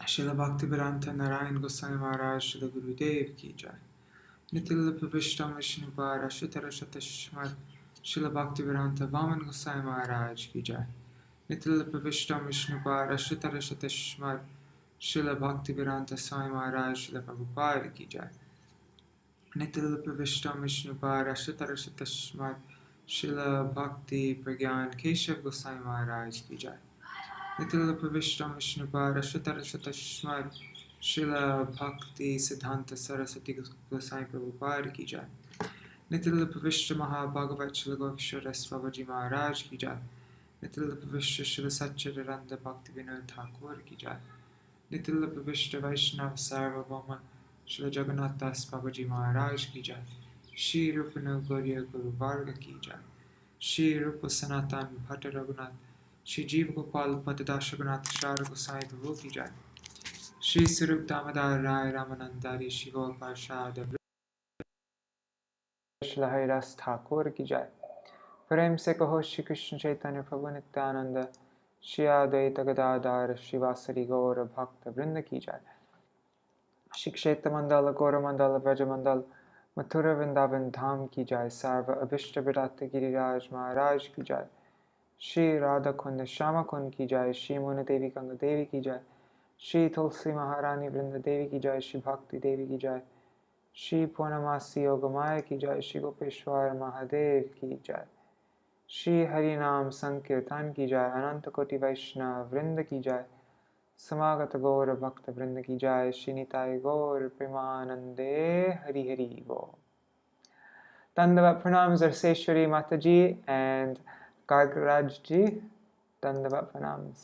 Srila Bhaktivedanta Narayan Goswami Maharaj Srila Gurudev ki jai. Nitila Pravishtam Vishnupad Ashitara Shatashmar Srila Bhaktivedanta Vaman Goswami Maharaj ki jai. Nitila Pravishtam Vishnupad Ashitara Shatashmar Srila Bhaktivedanta Swami Maharaj Srila Prabhupada ki jai. Nitila Pravishtam Vishnupad Ashitara Shatashmar Srila Bhakti Pragyan Keshav Goswami Maharaj ki jai. Nitila Pravishtam Vishnupad Ashitara Shatashmar Srila Bhakti Siddhanta Saraswati Goswami Prabhupada ki jai. Nitila Pravishta Maha-Bhagavat Srila Gokshara Swavaji Maharaj ki jai. Nitila Pravishta Srila Satchidananda Bhakti Vinod Thakur ki jai. Nitila Pravishta Vaishnava Sarvabhauma Srila Jagannath Das Babaji Maharaj ki jai. Shri Rupanu Gauriya Guru Varga ki jai. Shri Rupa Sanatan Bhatta Raghunath Shri Jiva Gopal Patadasha Raghunath Shara Gosai Prabhu ki jai. Shri Sarup Damodar Rai Ramanandari Shri Gopal Shada Shri Ras Thakur ki jai. प्रेम से कहो श्री कृष्ण चैतन्य प्रभु नित्यानंद श्री अद्वैत गदाधर श्रीवासरि गौर भक्त वृंद की जय। श्री क्षेत्र मंडल गौर मंडल व्रज मंडल मथुरा वृंदावन धाम की जय। सर्व अभिष्ट विदात गिरिराज महाराज की जय। श्री राधा कुंड श्यामा कुंड की जय। श्री मुनि देवी गंगा देवी की जय। श्री तुलसी महारानी वृंद देवी की जय। श्री भक्ति देवी की जय। श्री पूर्णमासी योगमाया की जय। श्री गोपेश्वर महादेव की जय। श्री हरि नाम संकीर्तन की जय। अनंत कोटि वैष्णव वृंद की जय। समागत गौर भक्त वृंद की जय। श्री निताय गौर प्रेमानंदे हरि हरि बोल। Dandavat pranams Arceshwari Mataji and Gargaraj ji. Dandavat pranams.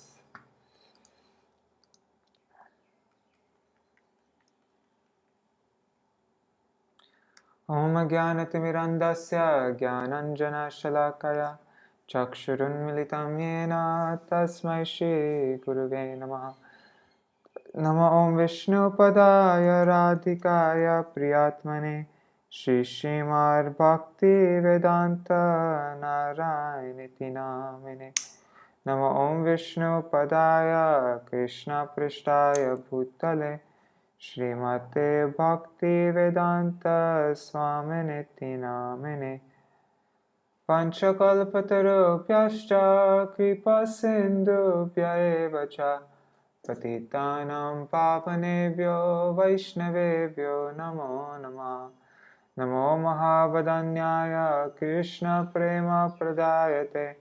Om Jnanatimirandasya Jnananjana Shalakaya Chakshurunmilitam Yena Tasmai Shri Guruve Namaha. Nama Om Vishnu Padaya Radhikaya Priyatmane Shri Śrīmad-Bhāgavatam Vedanta Narayaniti Namine. Nama Om Vishnu Padaya Krishna Prishtaya Bhutale Śrīmate Bhakti Vedanta Swaminiti Namine. Panchakalpatarubhyascha kripa sindhubhya eva cha patitanam pavanebhyo vaishnavebhyo namo namah. Namo Mahavadanyaya Krishna Prema Pradayate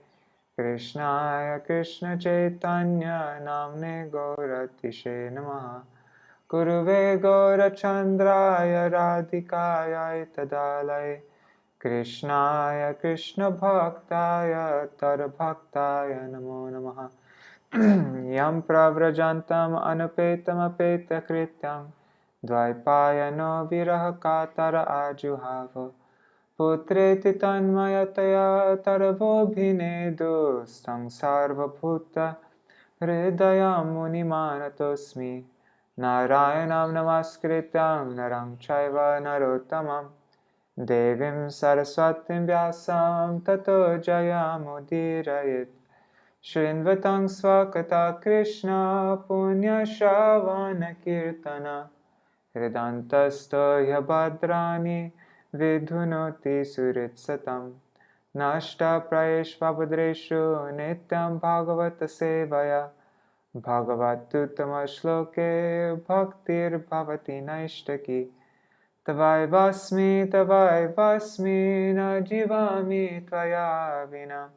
Krishnaya Krishna Chaitanya Namne Gauratishe Namaha. Guruve Gaurachandraya Radhikaya Tadalaya Krishnaya Krishna Bhaktaya Tadbhaktaya Namo Namaha. Yam Pravrajantam Anupetam Apeta Krityam Dvaipayano Viraha Katara Ajuhava Putreti Tanmayataya Taravo Bhinedu Stang Sarva Bhuta Hridayam Munimanatosmi Narayanam Namaskrityam Narang Chaiva Narottamam Devim Saraswatim Vyasam Tato Jayamudirayit Shrinvatang Swakata Krishna Punya Shavana Kirtana Hridantasto Yabhadrani Vidhunoti Suritsatam Nashta Prayeshvabhadreshu Nityam Bhagavata Sevaya Bhagavatuttama Shloke Bhaktir Bhavati Naishtaki Tavaivasmi na jivami tvaya vina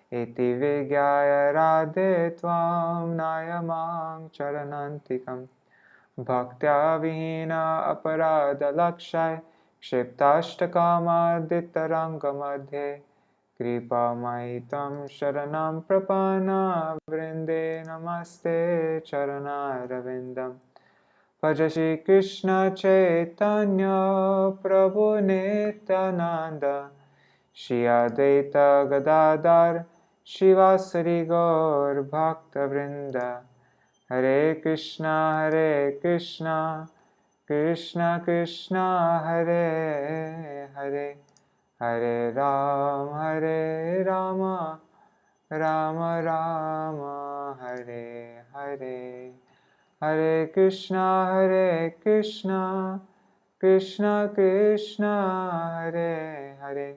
Iti vigyaya radhe tvam nayamang charanantikam Bhaktya vihina aparada lakshay Kshiptashtakama dittaranga madhe Kripa maitam sharanam prapana Vrinde namaste charanarvindam Bhaja Shri Krishna Chaitanya Prabhu Nityananda Shri Advaita Gadadhar Shivasari Gaur Bhakta Vrinda Hare Krishna Krishna Krishna Hare Hare Hare Rama Rama Rama Hare Hare Hare Krishna, Krishna Krishna, Hare Hare,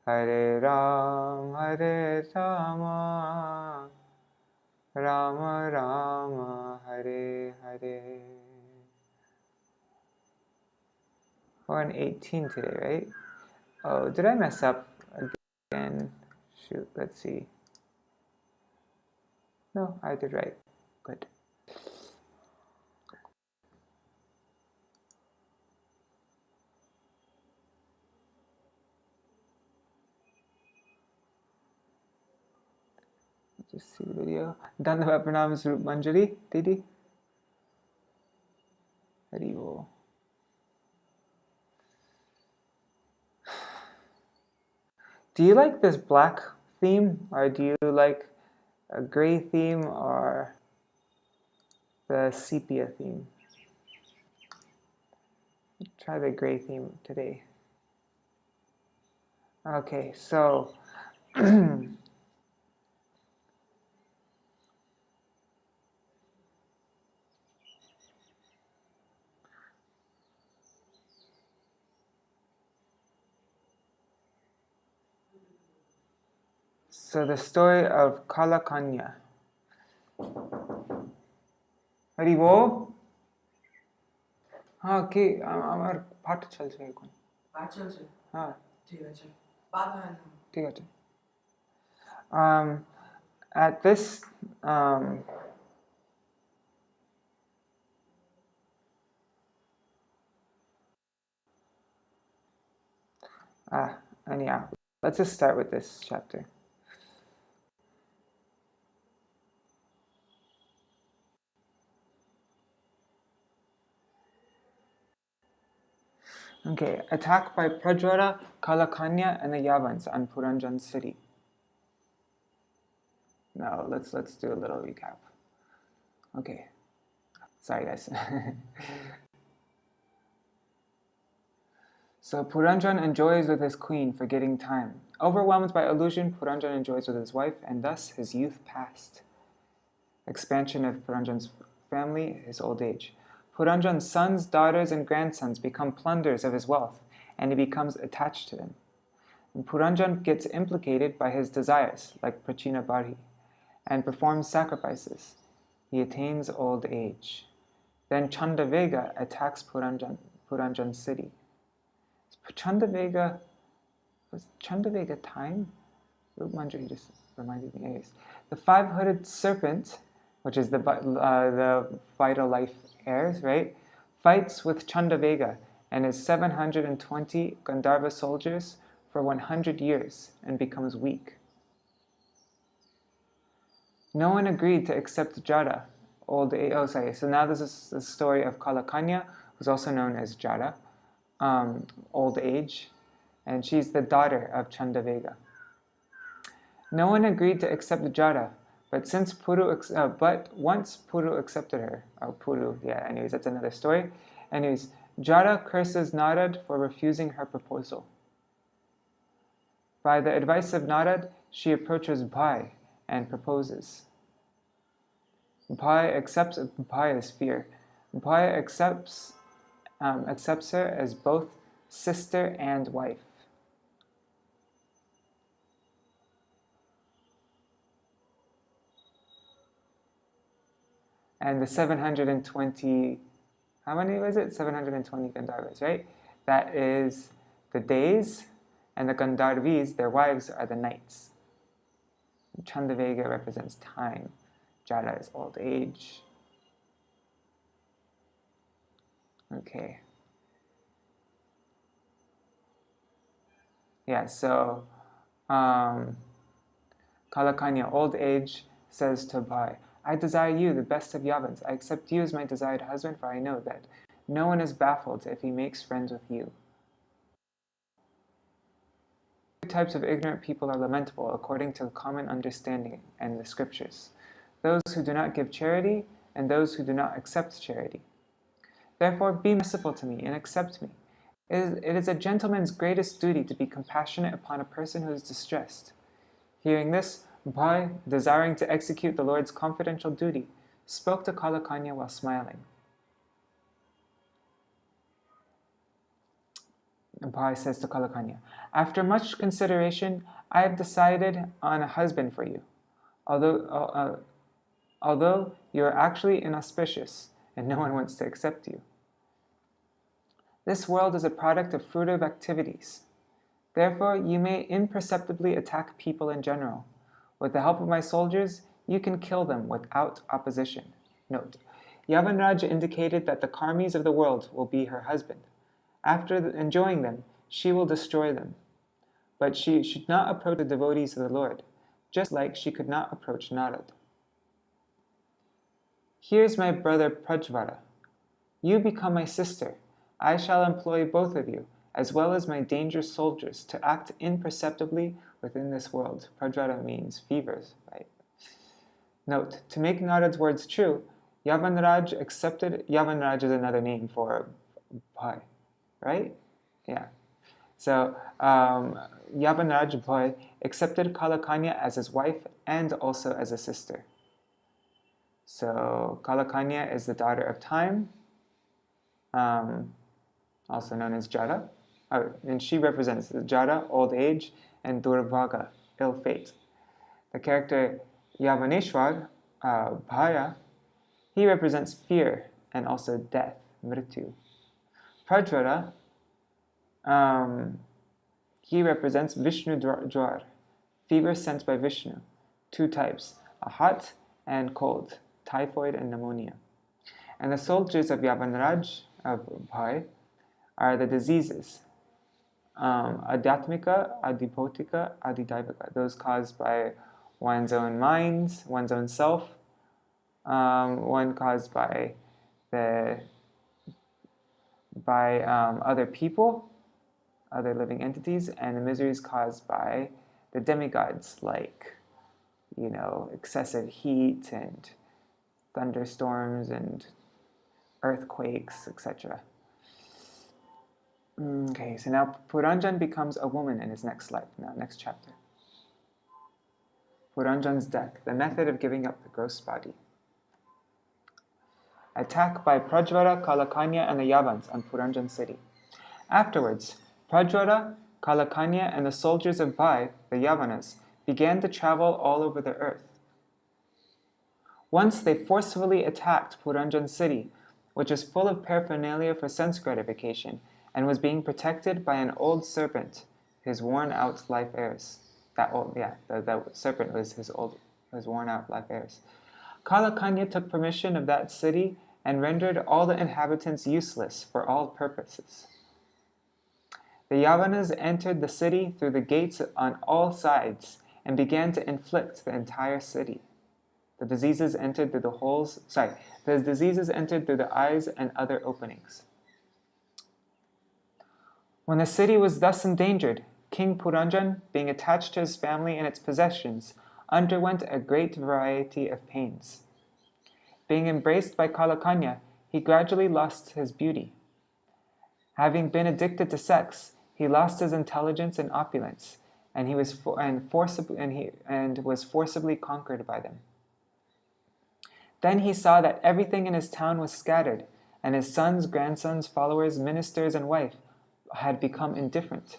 Hare Rama, Rama Rama, Hare Hare. We're on 18 today, right? Oh, did I mess up again? Shoot, let's see. No, I did right. Good. Just see the video. Dandava Pranam Swarup Manjari, Didi. Hari Bol. Do you like this black theme, or do you like a gray theme, or the sepia theme? Try the gray theme today. Okay, so so the story of Kalakanya. Hari Bol. हाँ कि আমার পাঠ চলছে এখন পাঠ চলছে হ্যাঁ ঠিক আছে পাঠ হয় না ঠিক আছে at this anyhow, let's just start with this chapter. Okay, attack by Prajvara, Kalakanya, and the Yavans on Purañjana city. Now let's do a little recap. Okay, sorry guys. So Purañjana enjoys with his queen, forgetting time. Overwhelmed by illusion, Purañjana enjoys with his wife, and thus his youth passed. Expansion of Purañjana's family, his old age. Purañjana's sons, daughters, and grandsons become plunderers of his wealth, and he becomes attached to them. And Purañjana gets implicated by his desires, like Prachina Bari, and performs sacrifices. He attains old age. Then Chandavega attacks Purañjana's city. Was Chandavega time? Manjari just reminded me. Anyways, the five-hooded serpent, which is the vital life heirs, right, fights with Chandavega and his 720 Gandharva soldiers for 100 years and becomes weak. No one agreed to accept Jada, so now this is the story of Kalakanya, who's also known as Jada, old age, and she's the daughter of Chandavega. No one agreed to accept Jada, but once Puru accepted her, anyways, that's another story. Anyways, Jada curses Narad for refusing her proposal. By the advice of Narad, she approaches Bhaya and proposes. Bhaya accepts Bhaya's fear. Bhaya accepts her as both sister and wife. And the 720, how many was it? 720 Gandharvas, right? That is the days, and the Gandharvis, their wives, are the nights. Chandavega represents time. Jada is old age. Okay. Yeah, so Kalakanya, old age, says to Bhaya, I desire you, the best of Yavans. I accept you as my desired husband, for I know that no one is baffled if he makes friends with you. Two types of ignorant people are lamentable according to common understanding and the scriptures: those who do not give charity and those who do not accept charity. Therefore, be merciful to me and accept me. It is a gentleman's greatest duty to be compassionate upon a person who is distressed. Hearing this, Bhaya, desiring to execute the Lord's confidential duty, spoke to Kalakanya while smiling. Bhaya says to Kalakanya, "After much consideration, I have decided on a husband for you. Although you are actually inauspicious and no one wants to accept you. This world is a product of fruitive activities. Therefore, you may imperceptibly attack people in general. With the help of my soldiers, you can kill them without opposition." Note, Yavanraj indicated that the karmis of the world will be her husband. After enjoying them, she will destroy them. But she should not approach the devotees of the Lord, just like she could not approach Narad. "Here's my brother Prajvara. You become my sister. I shall employ both of you, as well as my dangerous soldiers, to act imperceptibly within this world." Prajvara means fevers, right? Note, to make Narad's words true, Yavanraj accepted. Yavanraj is another name for Bhaya, right? Yeah. So Yavanraj Bhaya accepted Kalakanya as his wife and also as a sister. So Kalakanya is the daughter of time, also known as Jara, and she represents the Jara, old age, and Durvaga, ill fate. The character Yavaneshwar, Bhaya, he represents fear and also death, mrityu. Prajvara, he represents Vishnu Jwar, fever sent by Vishnu, two types, a hot and cold, typhoid and pneumonia. And the soldiers of Yavanraj, of Bhaya, are the diseases, Adhyatmika, Adhipotika, Adhidaivika, those caused by one's own minds, one's own self, one caused by other people, other living entities, and the miseries caused by the demigods, like, excessive heat and thunderstorms and earthquakes, etc. Okay, so now Purañjana becomes a woman in his next life, next chapter. Purañjana's death, the method of giving up the gross body. Attack by Prajvara, Kalakanya, and the Yavans on Purañjana city. Afterwards, Prajvara, Kalakanya, and the soldiers of Bhaya, the Yavanas, began to travel all over the earth. Once they forcefully attacked Purañjana city, which was full of paraphernalia for sense gratification, and was being protected by an old serpent, his worn-out life heirs. The serpent was his worn-out life heirs. Kalakanya took permission of that city and rendered all the inhabitants useless for all purposes. The Yavanas entered the city through the gates on all sides and began to inflict the entire city. The diseases entered through the eyes and other openings. When the city was thus endangered, King Purañjana, being attached to his family and its possessions, underwent a great variety of pains. Being embraced by Kalakanya, he gradually lost his beauty. Having been addicted to sex, he lost his intelligence and opulence, and was forcibly conquered by them. Then he saw that everything in his town was scattered, and his sons, grandsons, followers, ministers, and wife had become indifferent.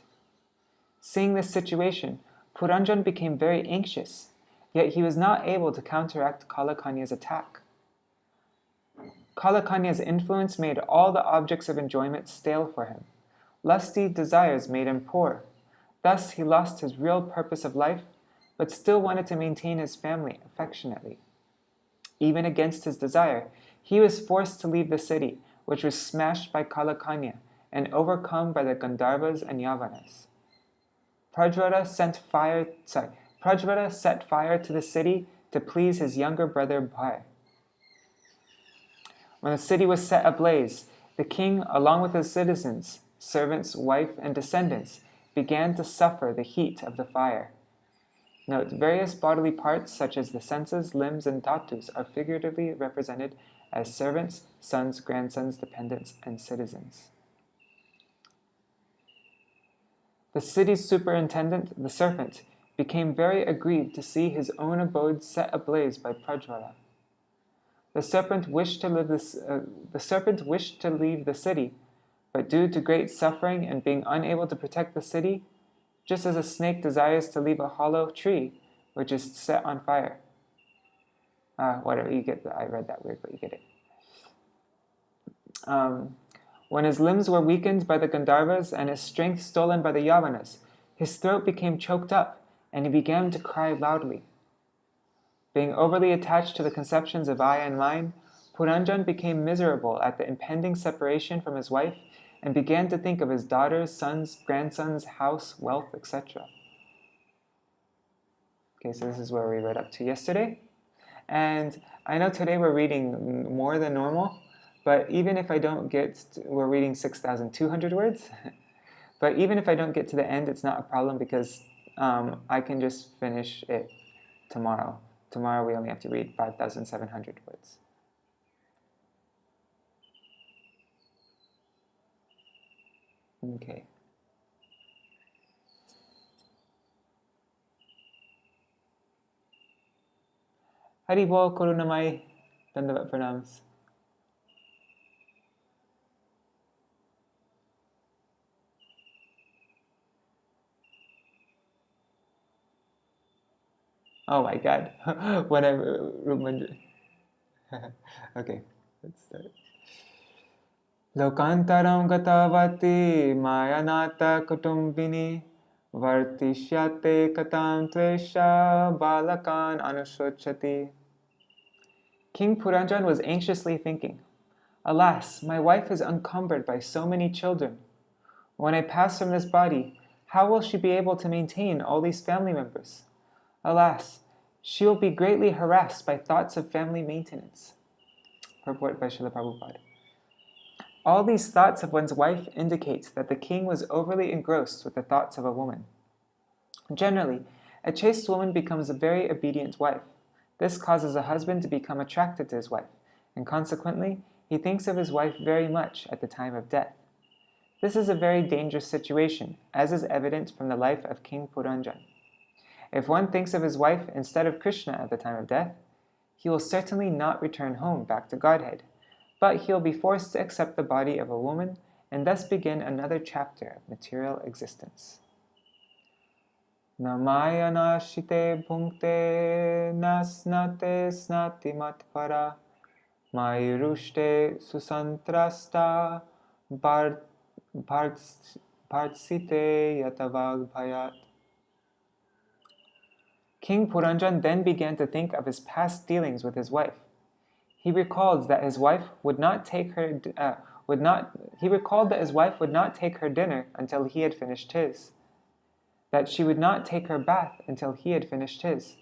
Seeing this situation, Purañjana became very anxious, yet he was not able to counteract Kalakanya's attack. Kalakanya's influence made all the objects of enjoyment stale for him. Lusty desires made him poor. Thus he lost his real purpose of life, but still wanted to maintain his family affectionately. Even against his desire, he was forced to leave the city, which was smashed by Kalakanya and overcome by the Gandharvas and Yavanas. Prajvara set fire to the city to please his younger brother Bhaya. When the city was set ablaze, the king, along with his citizens, servants, wife, and descendants, began to suffer the heat of the fire. Note, various bodily parts, such as the senses, limbs, and dhatus, are figuratively represented as servants, sons, grandsons, dependents, and citizens. The city's superintendent, the serpent, became very aggrieved to see his own abode set ablaze by Prajvara. The serpent wished to leave the city, but due to great suffering and being unable to protect the city, just as a snake desires to leave a hollow tree, which is set on fire. Whatever, you get I read that weird, but you get it. When his limbs were weakened by the Gandharvas and his strength stolen by the Yavanas, his throat became choked up, and he began to cry loudly. Being overly attached to the conceptions of I and mine, Purañjana became miserable at the impending separation from his wife and began to think of his daughters, sons, grandsons, house, wealth, etc. Okay, so this is where we read up to yesterday. And I know today we're reading more than normal, but even if I don't we're reading 6,200 words. But even if I don't get to the end, it's not a problem because I can just finish it tomorrow. Tomorrow we only have to read 5,700 words. Okay. Hari Bol Karunamai, Dandavat Pranams. Oh my God, whatever. Okay, let's start. Lokantaram gatavati mayanata kutumbini vartishyate katam tvesha balakan anushochati. King Purañjana was anxiously thinking, "Alas, my wife is encumbered by so many children. When I pass from this body, how will she be able to maintain all these family members? Alas, she will be greatly harassed by thoughts of family maintenance." Purport by Srila Prabhupada. All these thoughts of one's wife indicate that the king was overly engrossed with the thoughts of a woman. Generally, a chaste woman becomes a very obedient wife. This causes a husband to become attracted to his wife, and consequently, he thinks of his wife very much at the time of death. This is a very dangerous situation, as is evident from the life of King Purañjana. If one thinks of his wife instead of Krishna at the time of death, he will certainly not return home back to Godhead, but he will be forced to accept the body of a woman and thus begin another chapter of material existence. Namaya shite bhunkte nasnate snati matpara mayurushte susantrasta bhartsite yatavag bhayat. King Purañjana then began to think of his past dealings with his wife. He recalled that his wife would not take her dinner until he had finished his. That she would not take her bath until he had finished his.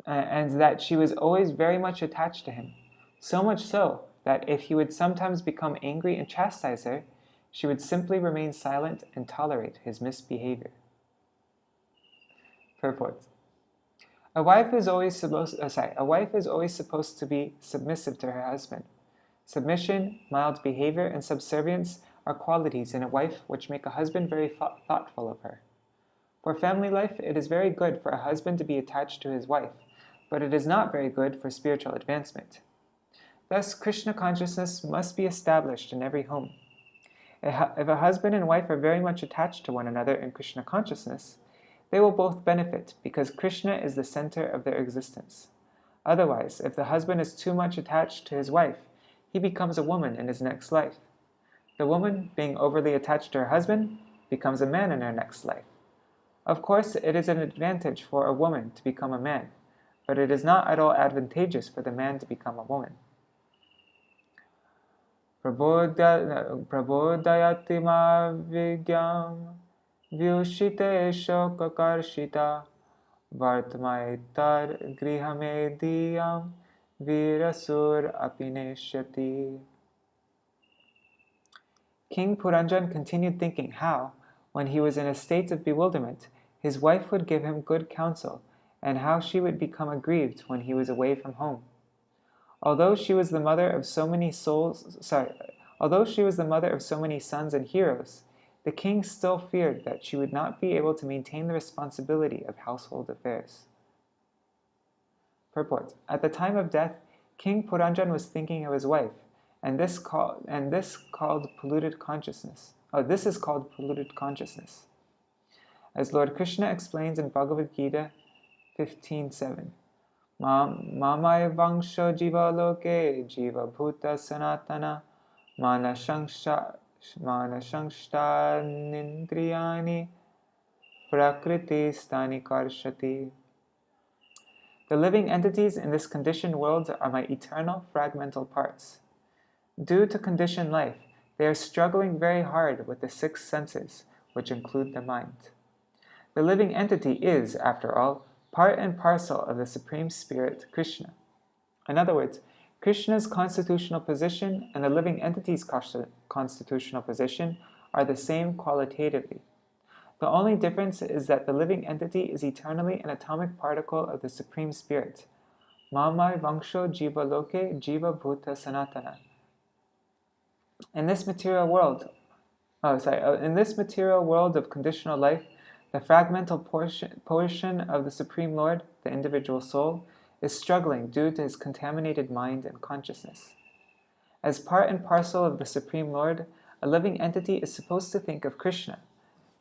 And that she was always very much attached to him, so much so that if he would sometimes become angry and chastise her, she would simply remain silent and tolerate his misbehavior. Purport. A wife is always supposed to be submissive to her husband. Submission, mild behavior, and subservience are qualities in a wife which make a husband very thoughtful of her. For family life, it is very good for a husband to be attached to his wife, but it is not very good for spiritual advancement. Thus, Krishna consciousness must be established in every home. If a husband and wife are very much attached to one another in Krishna consciousness, they will both benefit because Krishna is the center of their existence. Otherwise, if the husband is too much attached to his wife, he becomes a woman in his next life. The woman, being overly attached to her husband, becomes a man in her next life. Of course, it is an advantage for a woman to become a man, but it is not at all advantageous for the man to become a woman. Prabodhayati ma vigyam vyushite shokakarshita vartmaitar grihame diyam virasur apineshyati. King Purañjana continued thinking how, when he was in a state of bewilderment, his wife would give him good counsel, and how she would become aggrieved when he was away from home. Although she was the mother of so many sons and heroes, the king still feared that she would not be able to maintain the responsibility of household affairs. Purport. At the time of death, King Purañjana was thinking of his wife, and this called polluted consciousness. This is called polluted consciousness. As Lord Krishna explains in Bhagavad Gita 15:7, Mamaya vangsho jiva loke jiva bhuta sanatana mana shangshta nindriyani prakriti stani karshati. The living entities in this conditioned world are my eternal fragmental parts. Due to conditioned life, they are struggling very hard with the 6 senses, which include the mind. The living entity is, after all, part and parcel of the Supreme Spirit, Krishna. In other words, Krishna's constitutional position and the living entity's constitutional position are the same qualitatively. The only difference is that the living entity is eternally an atomic particle of the Supreme Spirit. Mamai vangsho jiva loke jiva bhuta sanatana. In this material world of conditional life, the fragmental portion of the Supreme Lord, the individual soul, is struggling due to his contaminated mind and consciousness. As part and parcel of the Supreme Lord, a living entity is supposed to think of Krishna.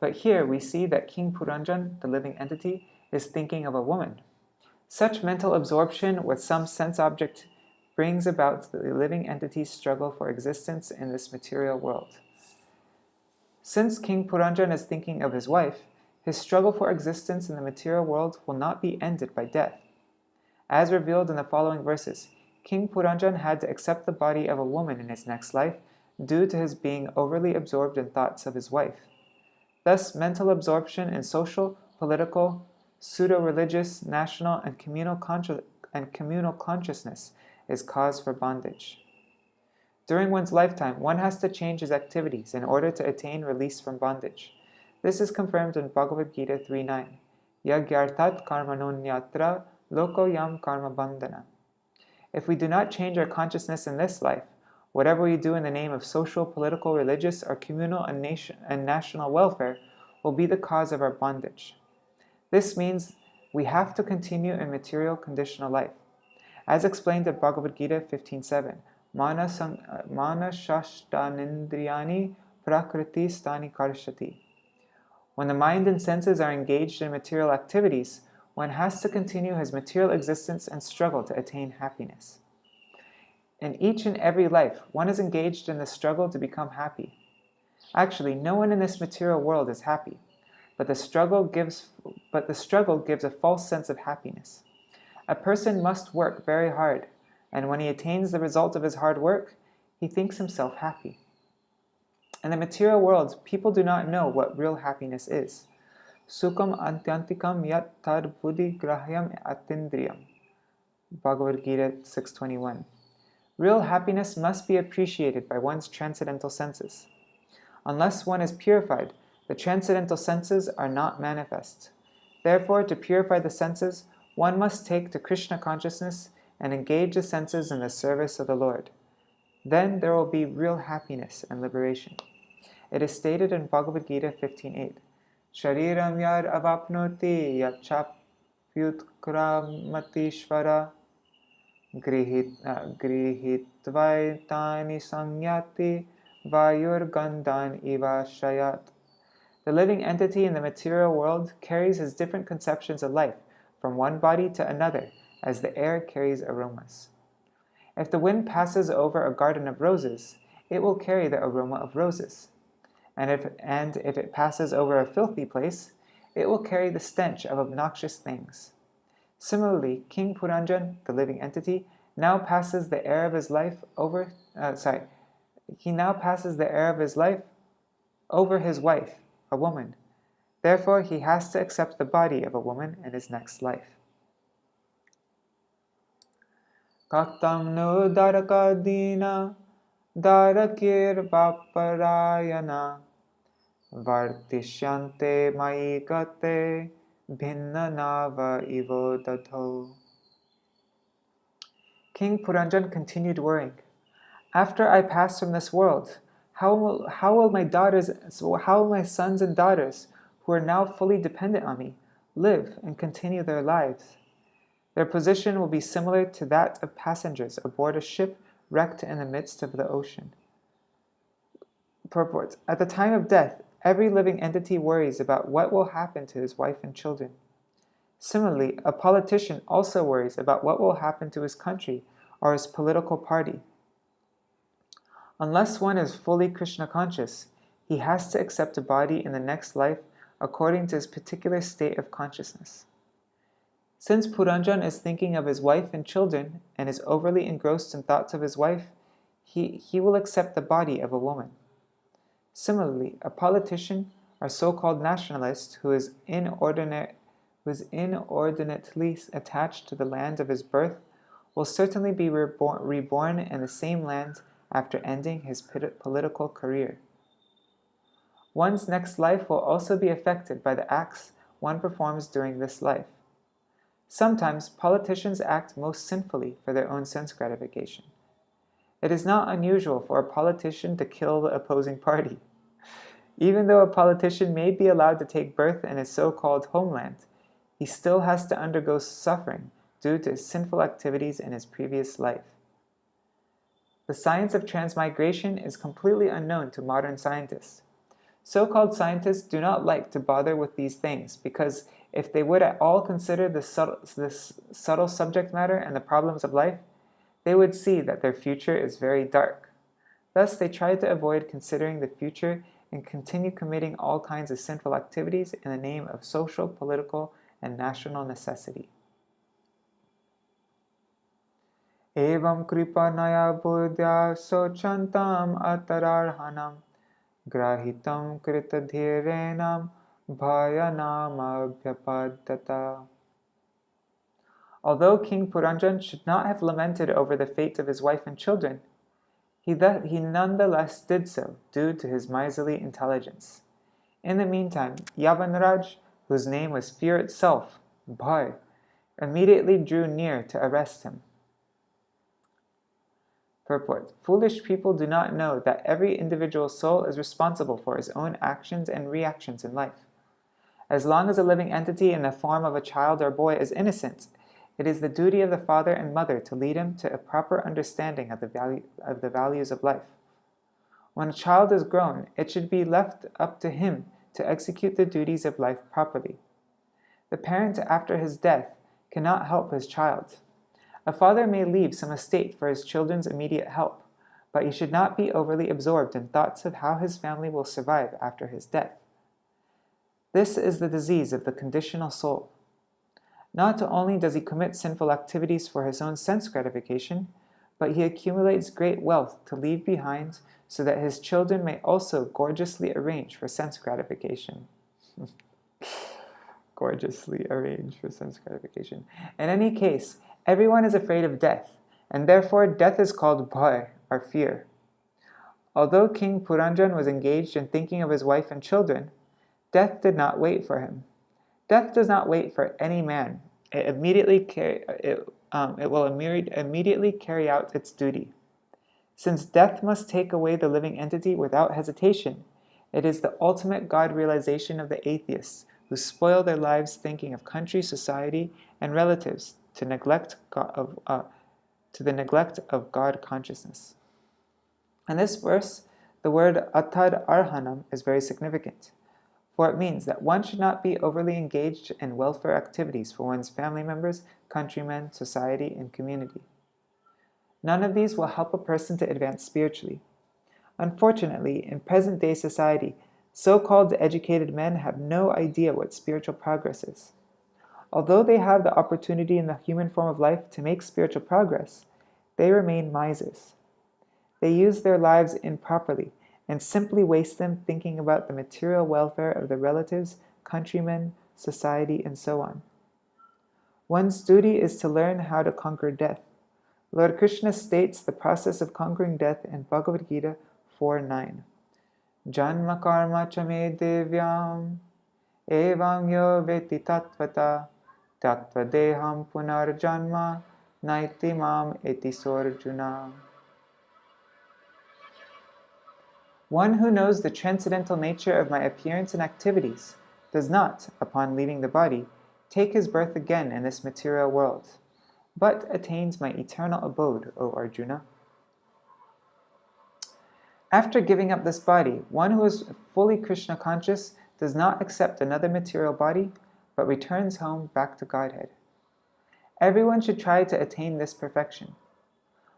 But here we see that King Purañjana, the living entity, is thinking of a woman. Such mental absorption with some sense object brings about the living entity's struggle for existence in this material world. Since King Purañjana is thinking of his wife, his struggle for existence in the material world will not be ended by death. As revealed in the following verses, King Purañjana had to accept the body of a woman in his next life due to his being overly absorbed in thoughts of his wife. Thus, mental absorption in social, political, pseudo-religious, national, and communal consciousness is cause for bondage. During one's lifetime, one has to change his activities in order to attain release from bondage. This is confirmed in Bhagavad Gita 3:9. Yagyartat karmanonyatra loko yam karma bandhana. If we do not change our consciousness in this life, whatever we do in the name of social, political, religious, or communal and national welfare will be the cause of our bondage. This means we have to continue in material conditional life. As explained in Bhagavad Gita 15:7, Mana shashtanindriyani prakriti stani karshati. When the mind and senses are engaged in material activities, one has to continue his material existence and struggle to attain happiness. In each and every life, one is engaged in the struggle to become happy. Actually, no one in this material world is happy, but the struggle gives a false sense of happiness. A person must work very hard, and when he attains the result of his hard work, he thinks himself happy. In the material world, people do not know what real happiness is. Sukham antyantikam yat tad buddhi grahyam atindriyam. Bhagavad Gita 6:21. Real happiness must be appreciated by one's transcendental senses. Unless one is purified, the transcendental senses are not manifest. Therefore, to purify the senses, one must take to Krishna consciousness and engage the senses in the service of the Lord. Then there will be real happiness and liberation. It is stated in Bhagavad Gita 15:8, Shariram yad avapnoti yachapyutkramatishvara grihitvaitani sangyati vayur gandan iva shayat. The living entity in the material world carries his different conceptions of life from one body to another as the air carries aromas. If the wind passes over a garden of roses, it will carry the aroma of roses. And if it passes over a filthy place, it will carry the stench of obnoxious things. Similarly, King Purañjana, the living entity, now passes the air of his life over his wife, a woman. Therefore, he has to accept the body of a woman in his next life. Kaktam no darakadina darakir vaparayana vartishyante maikate bhinna nava ivo dadho. King Purañjana continued worrying. After I pass from this world, how will my sons and daughters, who are now fully dependent on me, live and continue their lives? Their position will be similar to that of passengers aboard a ship wrecked in the midst of the ocean. Purport: at the time of death, every living entity worries about what will happen to his wife and children. Similarly, a politician also worries about what will happen to his country or his political party. Unless one is fully Krishna conscious, he has to accept a body in the next life according to his particular state of consciousness. Since Purañjana is thinking of his wife and children and is overly engrossed in thoughts of his wife, he will accept the body of a woman. Similarly, a politician or so-called nationalist who is inordinately attached to the land of his birth will certainly be reborn in the same land after ending his political career. One's next life will also be affected by the acts one performs during this life. Sometimes politicians act most sinfully for their own sense gratification. It is not unusual for a politician to kill the opposing party. Even though a politician may be allowed to take birth in his so-called homeland, he still has to undergo suffering due to his sinful activities in his previous life. The science of transmigration is completely unknown to modern scientists. So-called scientists do not like to bother with these things because if they would at all consider this subtle subject matter and the problems of life, they would see that their future is very dark. Thus, they try to avoid considering the future and continue committing all kinds of sinful activities in the name of social, political, and national necessity. Evam kripa naya buddhya sochantam atararhanam grahitam kritadhirenam Bhaya abhyapadata. Although King Purañjana should not have lamented over the fate of his wife and children, he nonetheless did so due to his miserly intelligence. In the meantime, Yavanraj, whose name was fear itself, Bhaya, immediately drew near to arrest him. Purport: foolish people do not know that every individual soul is responsible for his own actions and reactions in life. As long as a living entity in the form of a child or boy is innocent, it is the duty of the father and mother to lead him to a proper understanding of the values of life. When a child is grown, it should be left up to him to execute the duties of life properly. The parent, after his death, cannot help his child. A father may leave some estate for his children's immediate help, but he should not be overly absorbed in thoughts of how his family will survive after his death. This is the disease of the conditional soul. Not only does he commit sinful activities for his own sense gratification, but he accumulates great wealth to leave behind so that his children may also gorgeously arrange for sense gratification. Gorgeously arrange for sense gratification. In any case, everyone is afraid of death, and therefore death is called Bhaya, or fear. Although King Purañjana was engaged in thinking of his wife and children, death did not wait for him. Death does not wait for any man. It will immediately carry out its duty. Since death must take away the living entity without hesitation, it is the ultimate God realization of the atheists who spoil their lives thinking of country, society, and relatives to the neglect of God consciousness. In this verse, the word atad arhanam is very significant, for it means that one should not be overly engaged in welfare activities for one's family members, countrymen, society, and community. None of these will help a person to advance spiritually. Unfortunately, in present-day society, so-called educated men have no idea what spiritual progress is. Although they have the opportunity in the human form of life to make spiritual progress, they remain misers. They use their lives improperly and simply waste them thinking about the material welfare of their relatives, countrymen, society, and so on. One's duty is to learn how to conquer death. Lord Krishna states the process of conquering death in Bhagavad Gita 4:9. Janma karma chame devyam evam yo veti tattvata tattva deham punar janma naiti mam eti sorjuna. One who knows the transcendental nature of my appearance and activities does not, upon leaving the body, take his birth again in this material world. but attains my eternal abode, O Arjuna. After giving up this body, one who is fully Krishna conscious does not accept another material body, but returns home back to Godhead. Everyone should try to attain this perfection.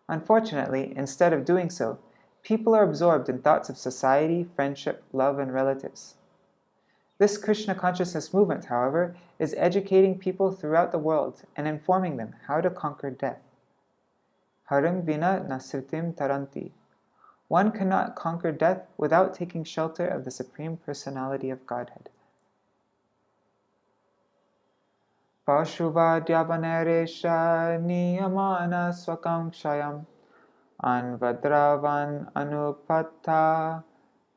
Unfortunately, instead of doing so, people are absorbed in thoughts of society, friendship, love, and relatives. This Krishna consciousness movement, however, is educating people throughout the world and informing them how to conquer death. Harim vina nasritim taranti. One cannot conquer death without taking shelter of the Supreme Personality of Godhead. Pashuvadhyavaneresha niyamana swakankshayam anvadravan anupatta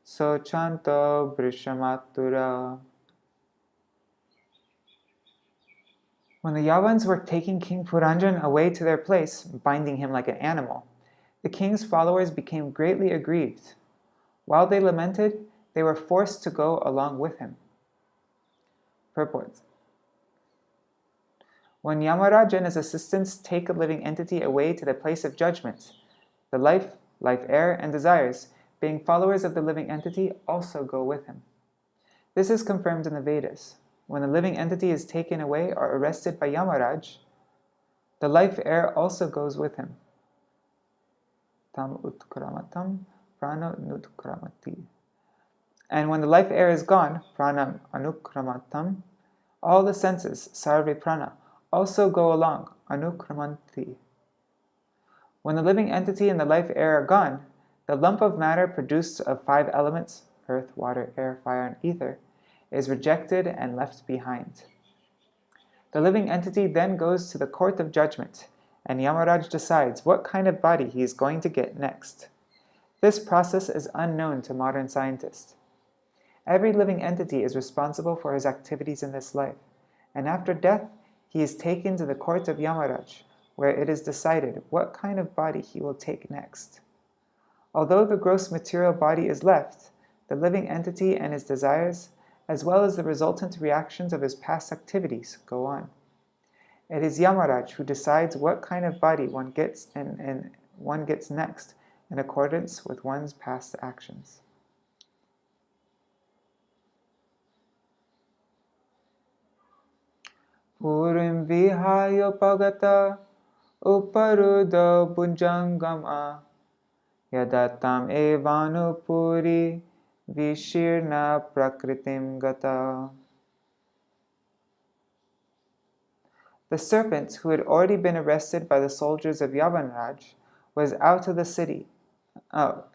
sochanto brishamatura. When the Yavans were taking King Purañjana away to their place, binding him like an animal, the king's followers became greatly aggrieved. While they lamented, they were forced to go along with him. Purport. When Yamaraj and his assistants take a living entity away to the place of judgment, the life air, and desires, being followers of the living entity, also go with him. This is confirmed in the Vedas. When the living entity is taken away or arrested by Yamaraj, the life air also goes with him. Tam utkramatam prana nutkramati. And when the life air is gone, pranam anukramatam, all the senses, sarve prana, also go along, anukramanti. When the living entity and the life air are gone, the lump of matter produced of 5 elements, earth, water, air, fire, and ether, is rejected and left behind. The living entity then goes to the court of judgment, and Yamaraj decides what kind of body he is going to get next. This process is unknown to modern scientists. Every living entity is responsible for his activities in this life, and after death, he is taken to the court of Yamaraj, where it is decided what kind of body he will take next. Although the gross material body is left, the living entity and his desires, as well as the resultant reactions of his past activities, go on. It is Yamaraj who decides what kind of body one gets next in accordance with one's past actions. Purim vihayopagata uparudo bunjangama yadatam evanupuri vishirna prakritim gata. The serpent, who had already been arrested by the soldiers of Yavanraj, was out of the city. The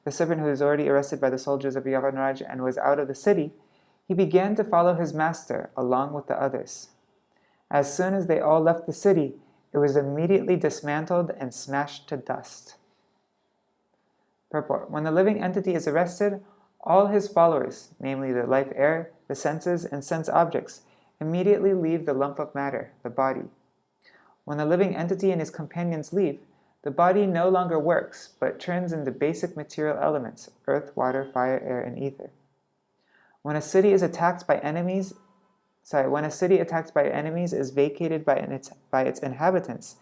serpent who was already arrested by the soldiers of Yavanraj and was out of the city, he began to follow his master along with the others. As soon as they all left the city, it was immediately dismantled and smashed to dust. Purport. When the living entity is arrested, all his followers, namely the life air, the senses, and sense objects, immediately leave the lump of matter, the body. When the living entity and his companions leave, the body no longer works, but turns into basic material elements, earth, water, fire, air, and ether. When a city attacked by enemies is vacated by its inhabitants,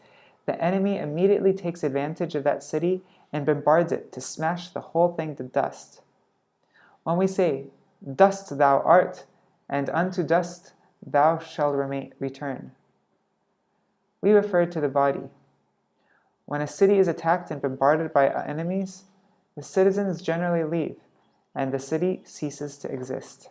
the enemy immediately takes advantage of that city and bombards it to smash the whole thing to dust. When we say, "Dust thou art, and unto dust thou shalt return," we refer to the body. When a city is attacked and bombarded by enemies, the citizens generally leave, and the city ceases to exist.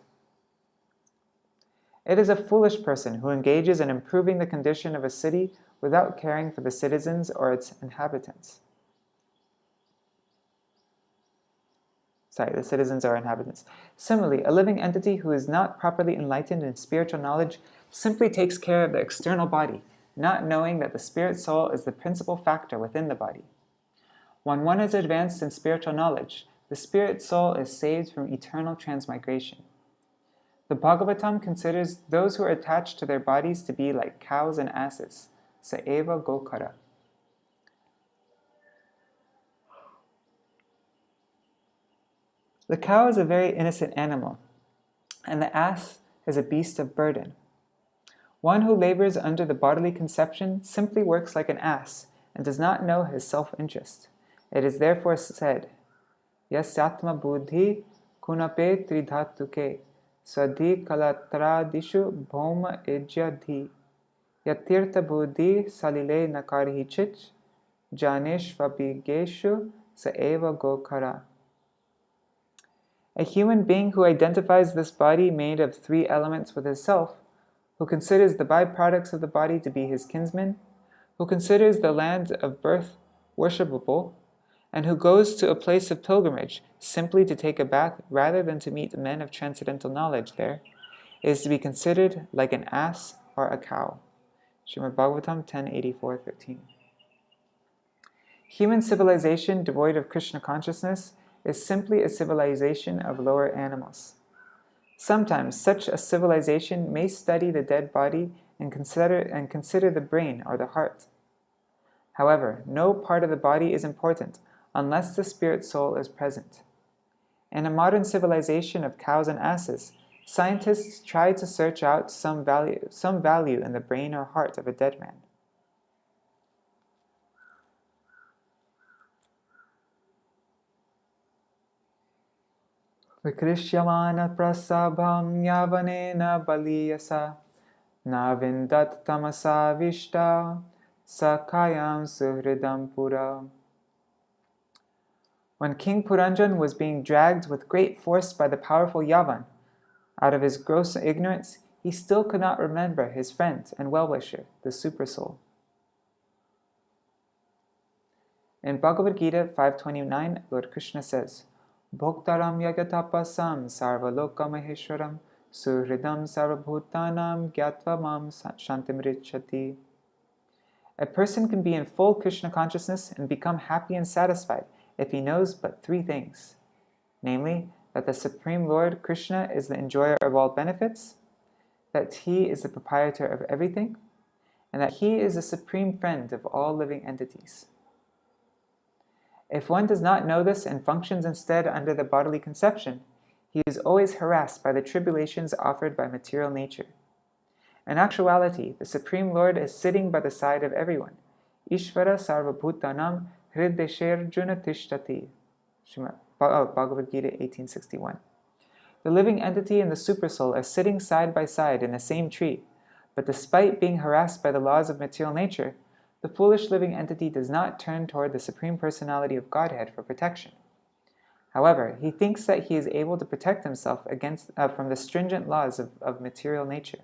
It is a foolish person who engages in improving the condition of a city without caring for the citizens or its inhabitants. The citizens or inhabitants. Similarly, a living entity who is not properly enlightened in spiritual knowledge simply takes care of the external body, not knowing that the spirit soul is the principal factor within the body. When one is advanced in spiritual knowledge, the spirit soul is saved from eternal transmigration. The Bhagavatam considers those who are attached to their bodies to be like cows and asses, saeva gokara. The cow is a very innocent animal, and the ass is a beast of burden. One who labors under the bodily conception simply works like an ass and does not know his self-interest. It is therefore said, Yasyatma buddhi kunape tridhatuke swadhi kalatradishu bhoma ejyadhi yatirtha buddhi salile nakarhichich janeshvabigeshu saeva gokara. A human being who identifies this body made of three elements with his self, who considers the byproducts of the body to be his kinsmen, who considers the land of birth worshipable, and who goes to a place of pilgrimage simply to take a bath rather than to meet men of transcendental knowledge there, is to be considered like an ass or a cow. Śrīmad-Bhāgavatam 10.84-13. Human civilization devoid of Krishna consciousness is simply a civilization of lower animals. Sometimes such a civilization may study the dead body and consider the brain or the heart. However, no part of the body is important unless the spirit soul is present. In a modern civilization of cows and asses, scientists try to search out some value in the brain or heart of a dead man. Vikrishyamana prasabham yavanena baliyasa navindat tamasa vishta sakayam suhridam pura. When King Purañjana was being dragged with great force by the powerful Yavan, out of his gross ignorance, he still could not remember his friend and well-wisher, the Supersoul. In Bhagavad Gita 5.29, Lord Krishna says, Bhoktaram yagatapasam sarvaloka maheshwaram suhridam sarvabhutanam gyatva mam shantimrichati. A person can be in full Krishna consciousness and become happy and satisfied if he knows but three things, namely, that the Supreme Lord Krishna is the enjoyer of all benefits, that he is the proprietor of everything, and that he is the supreme friend of all living entities. If one does not know this and functions instead under the bodily conception, he is always harassed by the tribulations offered by material nature. In actuality, the Supreme Lord is sitting by the side of everyone. Ishvara sarvabhutanam hridesherjuna tishtati. Bhagavad Gita 1861. The living entity and the Supersoul are sitting side by side in the same tree, but despite being harassed by the laws of material nature, the foolish living entity does not turn toward the Supreme Personality of Godhead for protection. However, he thinks that he is able to protect himself from the stringent laws of material nature.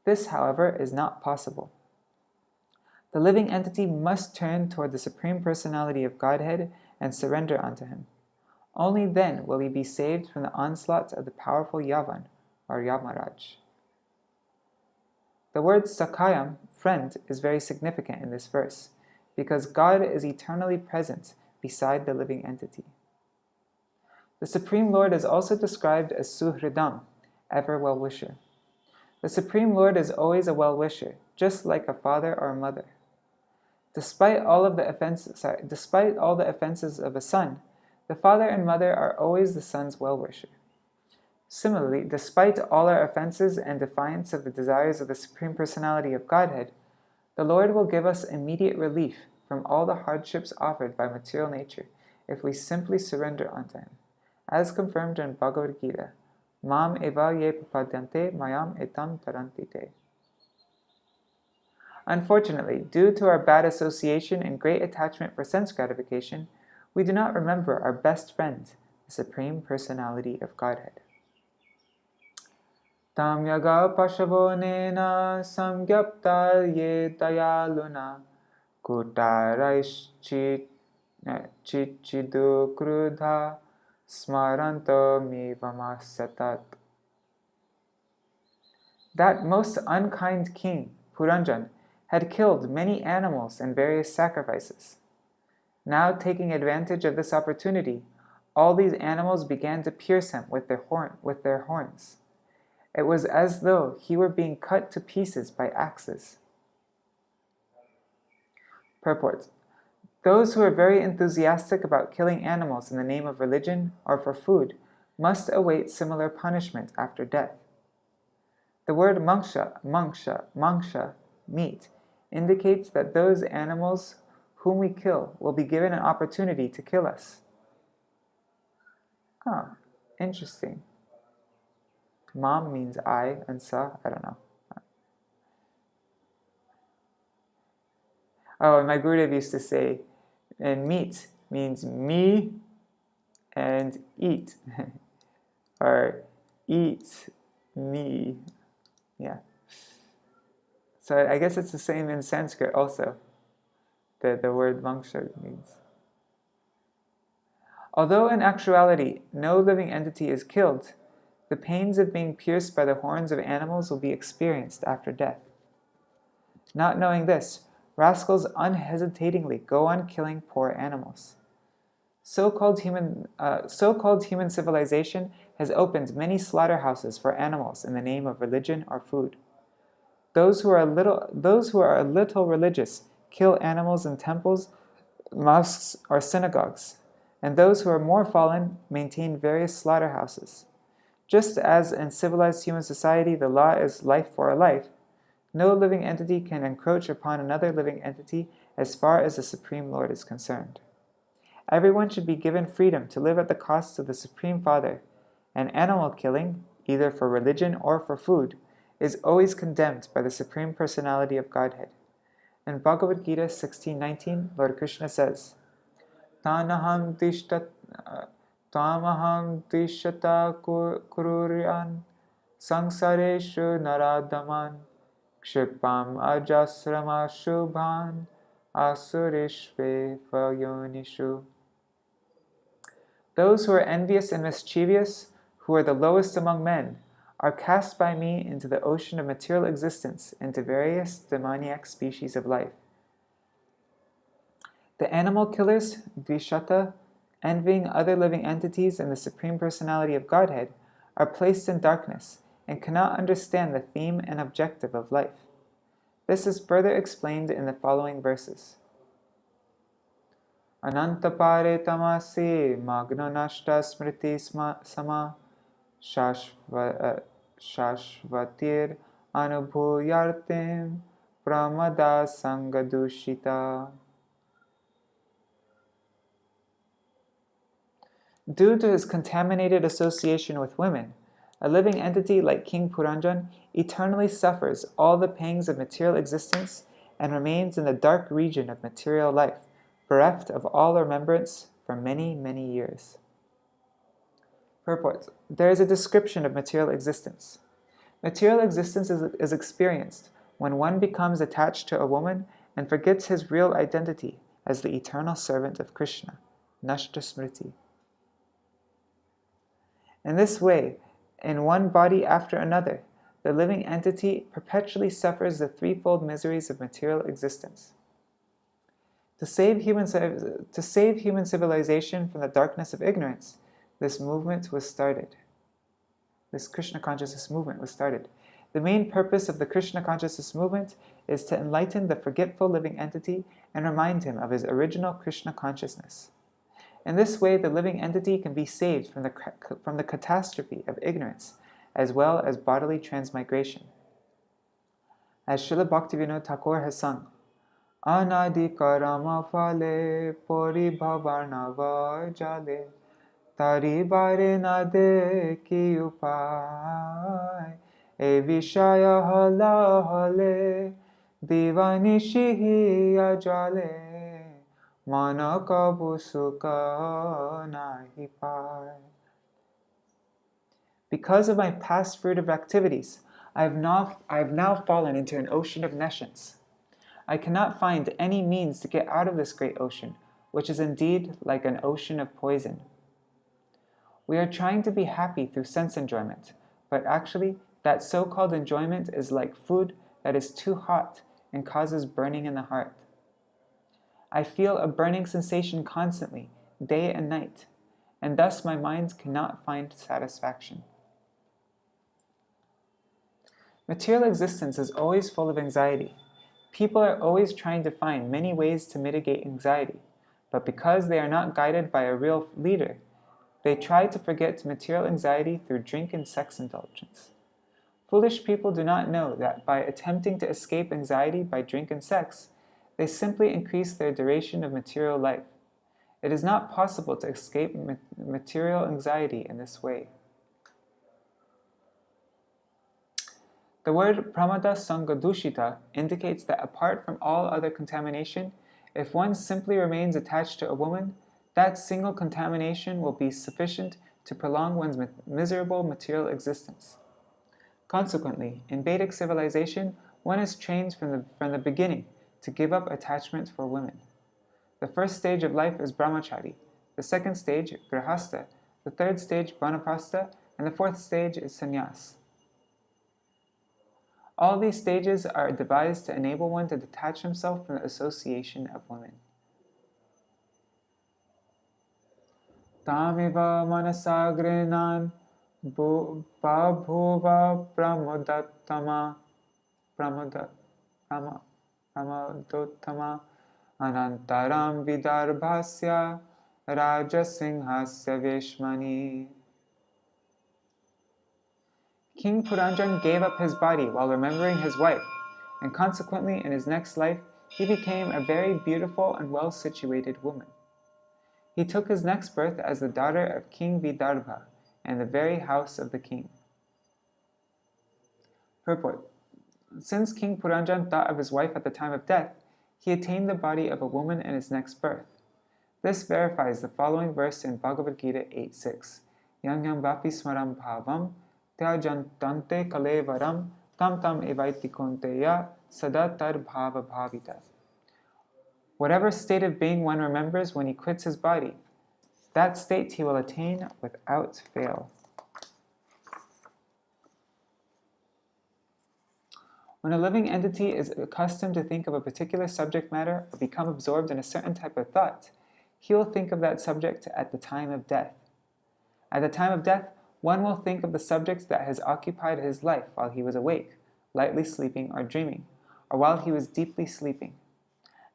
This, however, is not possible. The living entity must turn toward the Supreme Personality of Godhead and surrender unto him. Only then will he be saved from the onslaughts of the powerful Yavan, or Yamaraj. The word Sakayam, friend, is very significant in this verse, because God is eternally present beside the living entity. The Supreme Lord is also described as Suhridam, ever well-wisher. The Supreme Lord is always a well-wisher, just like a father or a mother. Despite all the offenses of a son, the father and mother are always the son's well-wisher. Similarly, despite all our offenses and defiance of the desires of the Supreme Personality of Godhead, the Lord will give us immediate relief from all the hardships offered by material nature if we simply surrender unto him, as confirmed in Bhagavad Gita, Mam eva ye papadyante mayam etam tarantite. Unfortunately, due to our bad association and great attachment for sense gratification, we do not remember our best friend, the Supreme Personality of Godhead. Tam yaga pashavo nena samgyapta ye dayaluna kutaraish chichidu krudha smaranto mivamasatat. That most unkind king, Purañjana, had killed many animals and various sacrifices. Now, taking advantage of this opportunity, all these animals began to pierce him with their horns. It was as though he were being cut to pieces by axes. Purport: those who are very enthusiastic about killing animals in the name of religion or for food must await similar punishment after death. The word mangsha, meat, indicates that those animals whom we kill will be given an opportunity to kill us. Interesting. Mam means I, and sa, I don't know. Oh, and my Gurudev used to say, and meat means me and eat, or eat me. Yeah. So I guess it's the same in Sanskrit also. The word mangsha means. Although in actuality no living entity is killed, the pains of being pierced by the horns of animals will be experienced after death. Not knowing this, rascals unhesitatingly go on killing poor animals. So-called human civilization has opened many slaughterhouses for animals in the name of religion or food. Those who are a little religious kill animals in temples, mosques, or synagogues, and those who are more fallen maintain various slaughterhouses. Just as in civilized human society the law is life for a life, no living entity can encroach upon another living entity as far as the Supreme Lord is concerned. Everyone should be given freedom to live at the cost of the Supreme Father, and animal killing, either for religion or for food, is always condemned by the Supreme Personality of Godhead. In Bhagavad Gita 16:19, Lord Krishna says, Tamaham tishata kururyan samsareshu naradaman kshipam ajasrama shubhan asurishve vayonishu. Those who are envious and mischievous, who are the lowest among men, are cast by me into the ocean of material existence, into various demoniac species of life. The animal killers, Dvishata, envying other living entities and the Supreme Personality of Godhead, are placed in darkness and cannot understand the theme and objective of life. This is further explained in the following verses. Anantapare tamasi magno nashta smriti sama shashvatir anubhuyartim pramada sangadushita. Due to his contaminated association with women, a living entity like King Purañjana eternally suffers all the pangs of material existence and remains in the dark region of material life, bereft of all remembrance for many, many years. Purport. There is a description of material existence. Material existence is experienced when one becomes attached to a woman and forgets his real identity as the eternal servant of Krishna, Nashta Smriti. In this way, in one body after another, the living entity perpetually suffers the threefold miseries of material existence. To save human civilization from the darkness of ignorance, this movement was started. This Krishna consciousness movement was started. The main purpose of the Krishna consciousness movement is to enlighten the forgetful living entity and remind him of his original Krishna consciousness. In this way, the living entity can be saved from the catastrophe of ignorance, as well as bodily transmigration. As Srila Bhaktivinoda Thakur has sung, Anadi karama phale pori bhavarnava jale tari bare na de ki upay e vishaya hala hale divanishi hi ajale mana kabu sukha nahi pay. Because of my past fruitive activities, I have now fallen into an ocean of nescience. I cannot find any means to get out of this great ocean, which is indeed like an ocean of poison. We are trying to be happy through sense enjoyment, but actually that so-called enjoyment is like food that is too hot and causes burning in the heart. I feel a burning sensation constantly, day and night, and thus my mind cannot find satisfaction. Material existence is always full of anxiety. People are always trying to find many ways to mitigate anxiety, but because they are not guided by a real leader, they try to forget material anxiety through drink and sex indulgence. Foolish people do not know that by attempting to escape anxiety by drink and sex, they simply increase their duration of material life. It is not possible to escape material anxiety in this way. The word pramada sangadushita indicates that apart from all other contamination, if one simply remains attached to a woman, that single contamination will be sufficient to prolong one's miserable material existence. Consequently, in Vedic civilization, one is trained from the beginning to give up attachment for women. The first stage of life is brahmachari, the second stage, grihastha, the third stage, vanaprastha, and the fourth stage is sannyas. All these stages are devised to enable one to detach himself from the association of women. Tamiva manasagrinan babhuva pramodottama anantaram vidarbhasya rajasinghasya veshmani. King Purañjana gave up his body while remembering his wife, and consequently in his next life he became a very beautiful and well-situated woman. He took his next birth as the daughter of King Vaidarbhā in the very house of the king. Purport. Since King Purañjana thought of his wife at the time of death, he attained the body of a woman in his next birth. This verifies the following verse in Bhagavad Gita 8.6. Yang yang vapi smaram bhavam tyajantante kalevaram tam tam evaiti konteya sadatar bhava bhavita. Whatever state of being one remembers when he quits his body, that state he will attain without fail. When a living entity is accustomed to think of a particular subject matter or become absorbed in a certain type of thought, he will think of that subject at the time of death. At the time of death, one will think of the subject that has occupied his life while he was awake, lightly sleeping or dreaming, or while he was deeply sleeping.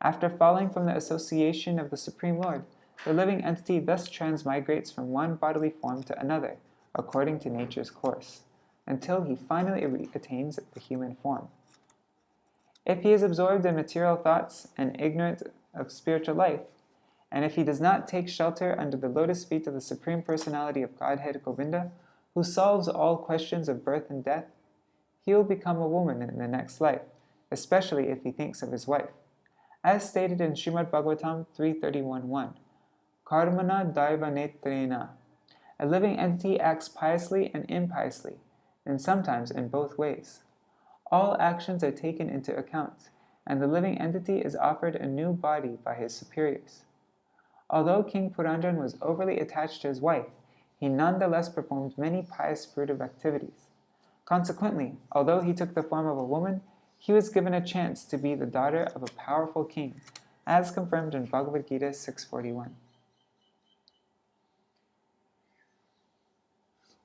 After falling from the association of the Supreme Lord, the living entity thus transmigrates from one bodily form to another, according to nature's course, until he finally attains the human form. If he is absorbed in material thoughts and ignorant of spiritual life, and if he does not take shelter under the lotus feet of the Supreme Personality of Godhead Govinda, who solves all questions of birth and death, he will become a woman in the next life, especially if he thinks of his wife. As stated in Śrīmad-Bhāgavatam 3.31.1, Karmana daiva netrena. A living entity acts piously and impiously, and sometimes in both ways. All actions are taken into account, and the living entity is offered a new body by his superiors. Although King Purañjana was overly attached to his wife, he nonetheless performed many pious fruitive activities. Consequently, although he took the form of a woman, he was given a chance to be the daughter of a powerful king, as confirmed in Bhagavad Gita 6.41.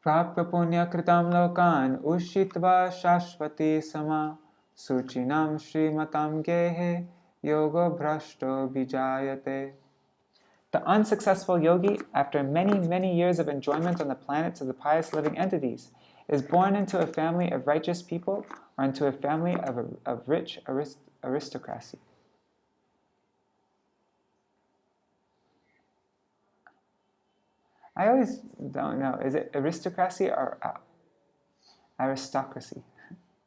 Prapya punya kritam lokan ushitva shashvati sama suchinam shrimatam gehe yoga bhrashto bijayate. The unsuccessful yogi, after many years of enjoyment on the planets of the pious living entities, is born into a family of righteous people or into a family of rich aristocracy. I always don't know, is it aristocracy or aristocracy?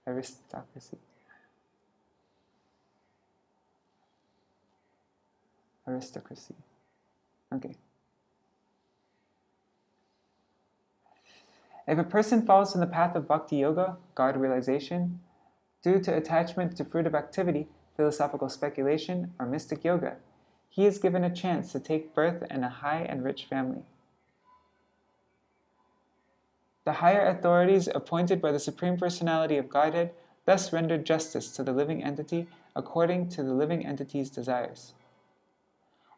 Aristocracy. Aristocracy. Okay. If a person falls from the path of bhakti yoga, God realization, due to attachment to fruitive activity, philosophical speculation, or mystic yoga, he is given a chance to take birth in a high and rich family. The higher authorities appointed by the Supreme Personality of Godhead thus rendered justice to the living entity according to the living entity's desires.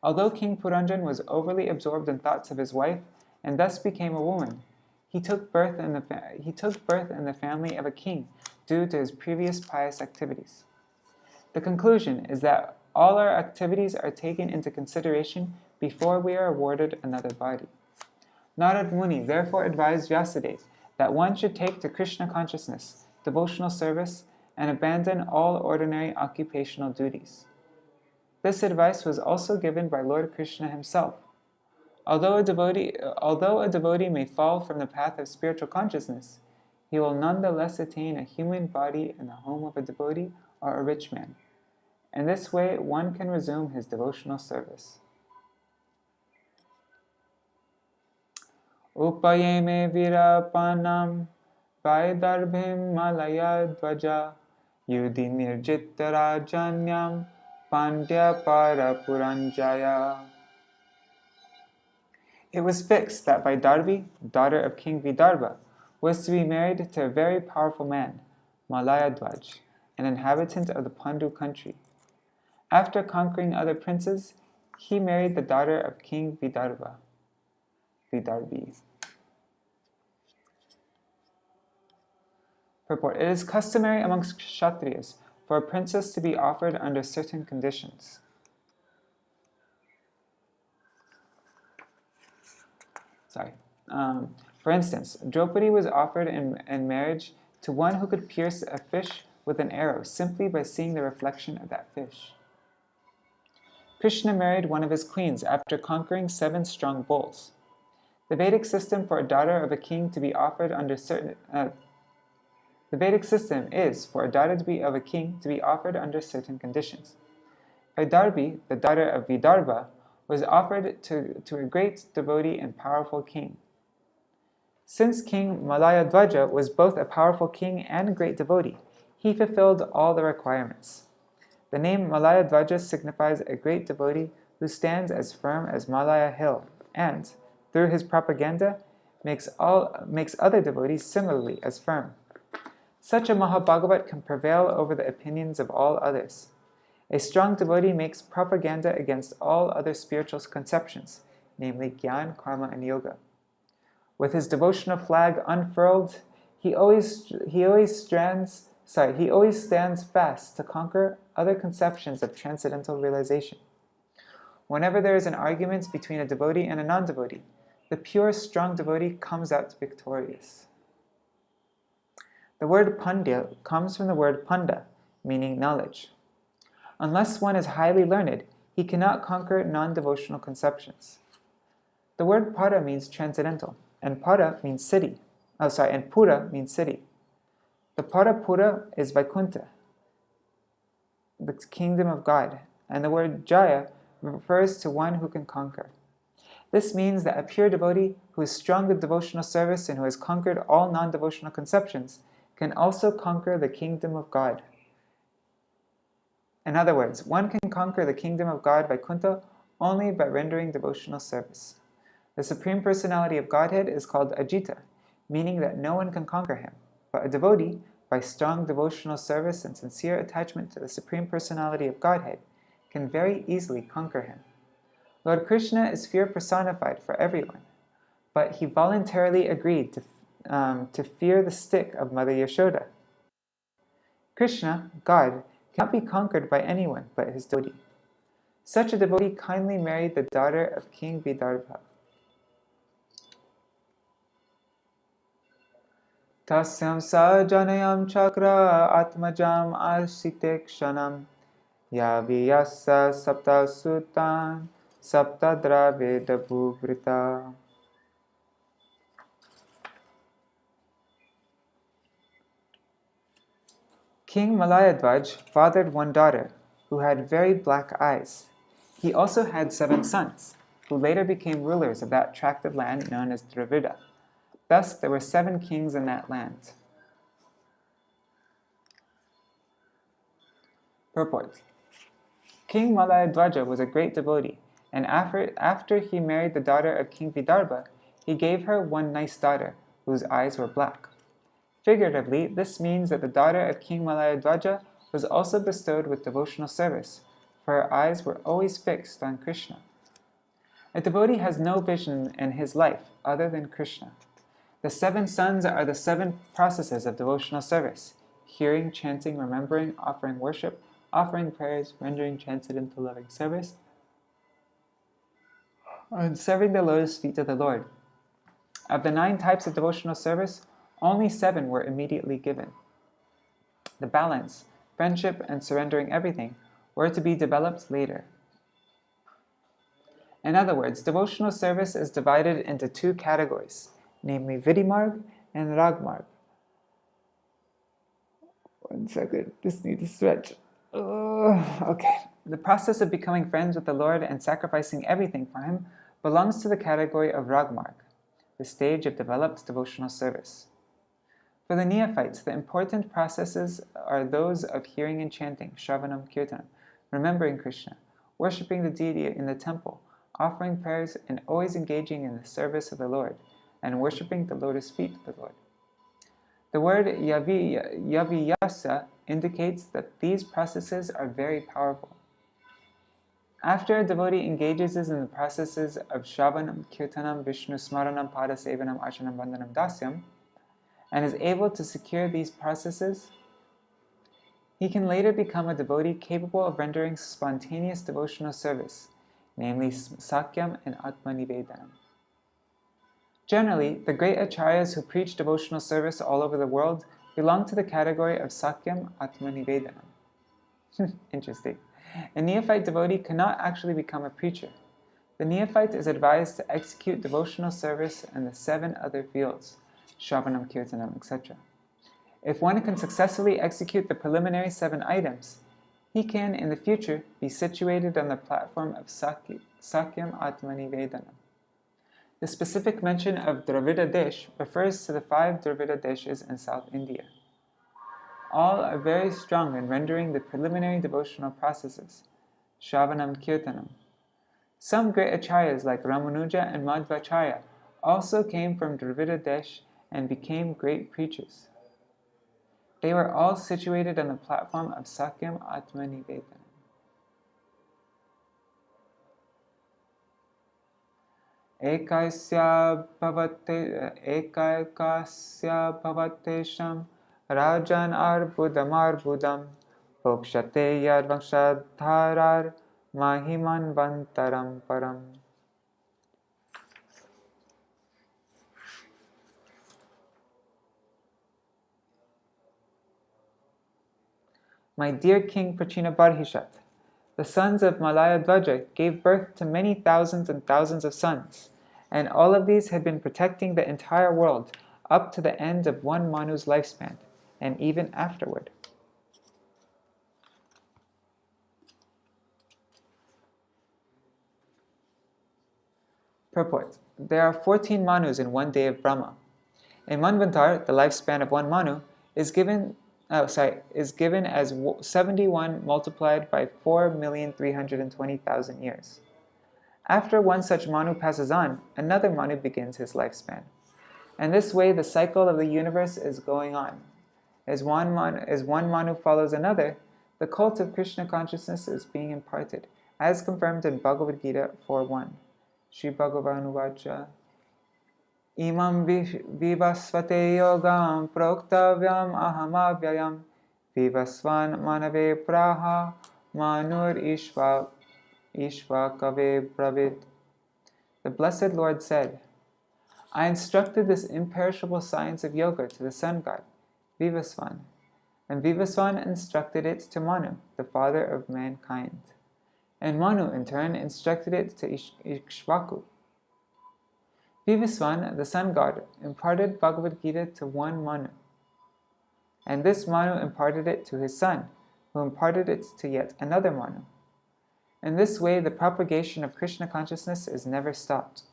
Although King Purañjana was overly absorbed in thoughts of his wife and thus became a woman, he took birth in the family of a king due to his previous pious activities. The conclusion is that all our activities are taken into consideration before we are awarded another body. Narad Muni therefore advised Vyasadeva that one should take to Krishna consciousness devotional service, and abandon all ordinary occupational duties. This advice was also given by Lord Krishna himself. Although a devotee may fall from the path of spiritual consciousness, he will nonetheless attain a human body in the home of a devotee or a rich man. In this way, one can resume his devotional service. Upayeme virapanam Vaidarbhī Malayadhvaja Yudhi nirjittarajanyam Pandya para Purañjana. It was fixed that Vaidarbhī, daughter of King Vaidarbha, was to be married to a very powerful man, Malayadhvaja, an inhabitant of the Pandu country. After conquering other princes, he married the daughter of King Vaidarbhī. Purport. It is customary amongst Kshatriyas for a princess to be offered under certain conditions. For instance, Draupadi was offered in marriage to one who could pierce a fish with an arrow simply by seeing the reflection of that fish. Krishna married one of his queens after conquering 7 strong bulls. The Vedic system for a daughter of a king to be offered under certain The Vedic system is for a daughter of a king to be offered under certain conditions. Vaidarbhī, the daughter of Vaidarbha, was offered to a great devotee and powerful king. Since King Malayadhvaja was both a powerful king and a great devotee, he fulfilled all the requirements. The name Malayadhvaja signifies a great devotee who stands as firm as Malaya hill and, through his propaganda, makes other devotees similarly as firm. Such a Mahabhagavat can prevail over the opinions of all others. A strong devotee makes propaganda against all other spiritual conceptions, namely Gyan, Karma, and Yoga. With his devotional flag unfurled, he always stands fast to conquer other conceptions of transcendental realization. Whenever there is an argument between a devotee and a non-devotee, the pure, strong devotee comes out victorious. The word Pandya comes from the word Panda, meaning knowledge. Unless one is highly learned, he cannot conquer non-devotional conceptions. The word Para means transcendental, and Para means city. And Pura means city. The Pura is Vaikuntha, the kingdom of God, and the word Jaya refers to one who can conquer. This means that a pure devotee who is strong in devotional service and who has conquered all non-devotional conceptions can also conquer the kingdom of God. In other words, one can conquer the kingdom of God, Vaikuntha, only by rendering devotional service. The Supreme Personality of Godhead is called Ajita, meaning that no one can conquer him, but a devotee, by strong devotional service and sincere attachment to the Supreme Personality of Godhead, can very easily conquer him. Lord Krishna is fear personified for everyone, but he voluntarily agreed to fear the stick of Mother Yashoda. Krishna, God, cannot be conquered by anyone but his devotee. Such a devotee kindly married the daughter of King Vaidarbha. Tasyam sajanayam chakra atmajam asitekshanam yaviyasa sapta sutan sapta draveda bhuvrita. King Malayadhvaja fathered one daughter, who had very black eyes. He also had 7 sons, who later became rulers of that tract of land known as Dravida. Thus, there were 7 kings in that land. Purport. King Malayadhvaja was a great devotee, and after he married the daughter of King Vaidarbha, he gave her one nice daughter, whose eyes were black. Figuratively, this means that the daughter of King Malayadhvaja was also bestowed with devotional service, for her eyes were always fixed on Krishna. A devotee has no vision in his life other than Krishna. The 7 sons are the 7 processes of devotional service: hearing, chanting, remembering, offering worship, offering prayers, rendering transcendental loving service, and serving the lotus feet of the Lord. Of the 9 types of devotional service, only 7 were immediately given. The balance, friendship, and surrendering everything were to be developed later. In other words, devotional service is divided into two categories, namely Vidhi-marg and Rag-marg. One second, just need to stretch. Okay. The process of becoming friends with the Lord and sacrificing everything for Him belongs to the category of Rag-marg, the stage of developed devotional service. For the neophytes, the important processes are those of hearing and chanting, Shravanam Kirtanam, remembering Krishna, worshipping the deity in the temple, offering prayers, and always engaging in the service of the Lord, and worshipping the lotus feet of the Lord. The word yaviyasa indicates that these processes are very powerful. After a devotee engages in the processes of Shravanam, Kirtanam, Vishnu Smaranam, Pada Sevanam, Archanam, Vandanam, Dasyam, and is able to secure these processes, he can later become a devotee capable of rendering spontaneous devotional service, namely Sakyam and Atmanivedanam. Generally, the great acharyas who preach devotional service all over the world belong to the category of Sakyam Atmanivedanam. Interesting. A neophyte devotee cannot actually become a preacher. The neophyte is advised to execute devotional service in the 7 other fields, Shravanam, Kirtanam, etc. If one can successfully execute the preliminary 7 items, he can, in the future, be situated on the platform of Sakyam Atmanivedanam. The specific mention of Dravida Desh refers to the 5 Dravida Deshes in South India. All are very strong in rendering the preliminary devotional processes, Shravanam Kirtanam. Some great acharyas like Ramanuja and Madhvacharya also came from Dravida Desh and became great preachers. They were all situated on the platform of Sakyam Atmanivedanam. Ekaikasya bhavatesham rajan arbudam bhokshate yadvakshadharar mahiman vantaram param. My dear King Prachinabarhishat, the sons of Malayadhvaja gave birth to many thousands and thousands of sons, and all of these had been protecting the entire world up to the end of one Manu's lifespan, and even afterward. Purport. There are 14 Manus in one day of Brahma. In Manvantar, the lifespan of one Manu is given as 71 multiplied by 4,320,000 years. After one such Manu passes on, another Manu begins his lifespan. And this way the cycle of the universe is going on. As one Manu follows another, the cult of Krishna consciousness is being imparted, as confirmed in Bhagavad Gita 4.1. Śrīmad-Bhāgavatam Imam vivasvate yogam proktavyam ahamavyayam vivasvan manave praha manur ishva kave bravid. The Blessed Lord said, I instructed this imperishable science of yoga to the sun god, Vivasvan, and Vivasvan instructed it to Manu, the father of mankind. And Manu, in turn, instructed it to Ikshvaku. Vivasvan, the sun god, imparted Bhagavad Gita to one Manu. And this Manu imparted it to his son, who imparted it to yet another Manu. In this way, the propagation of Krishna consciousness is never stopped.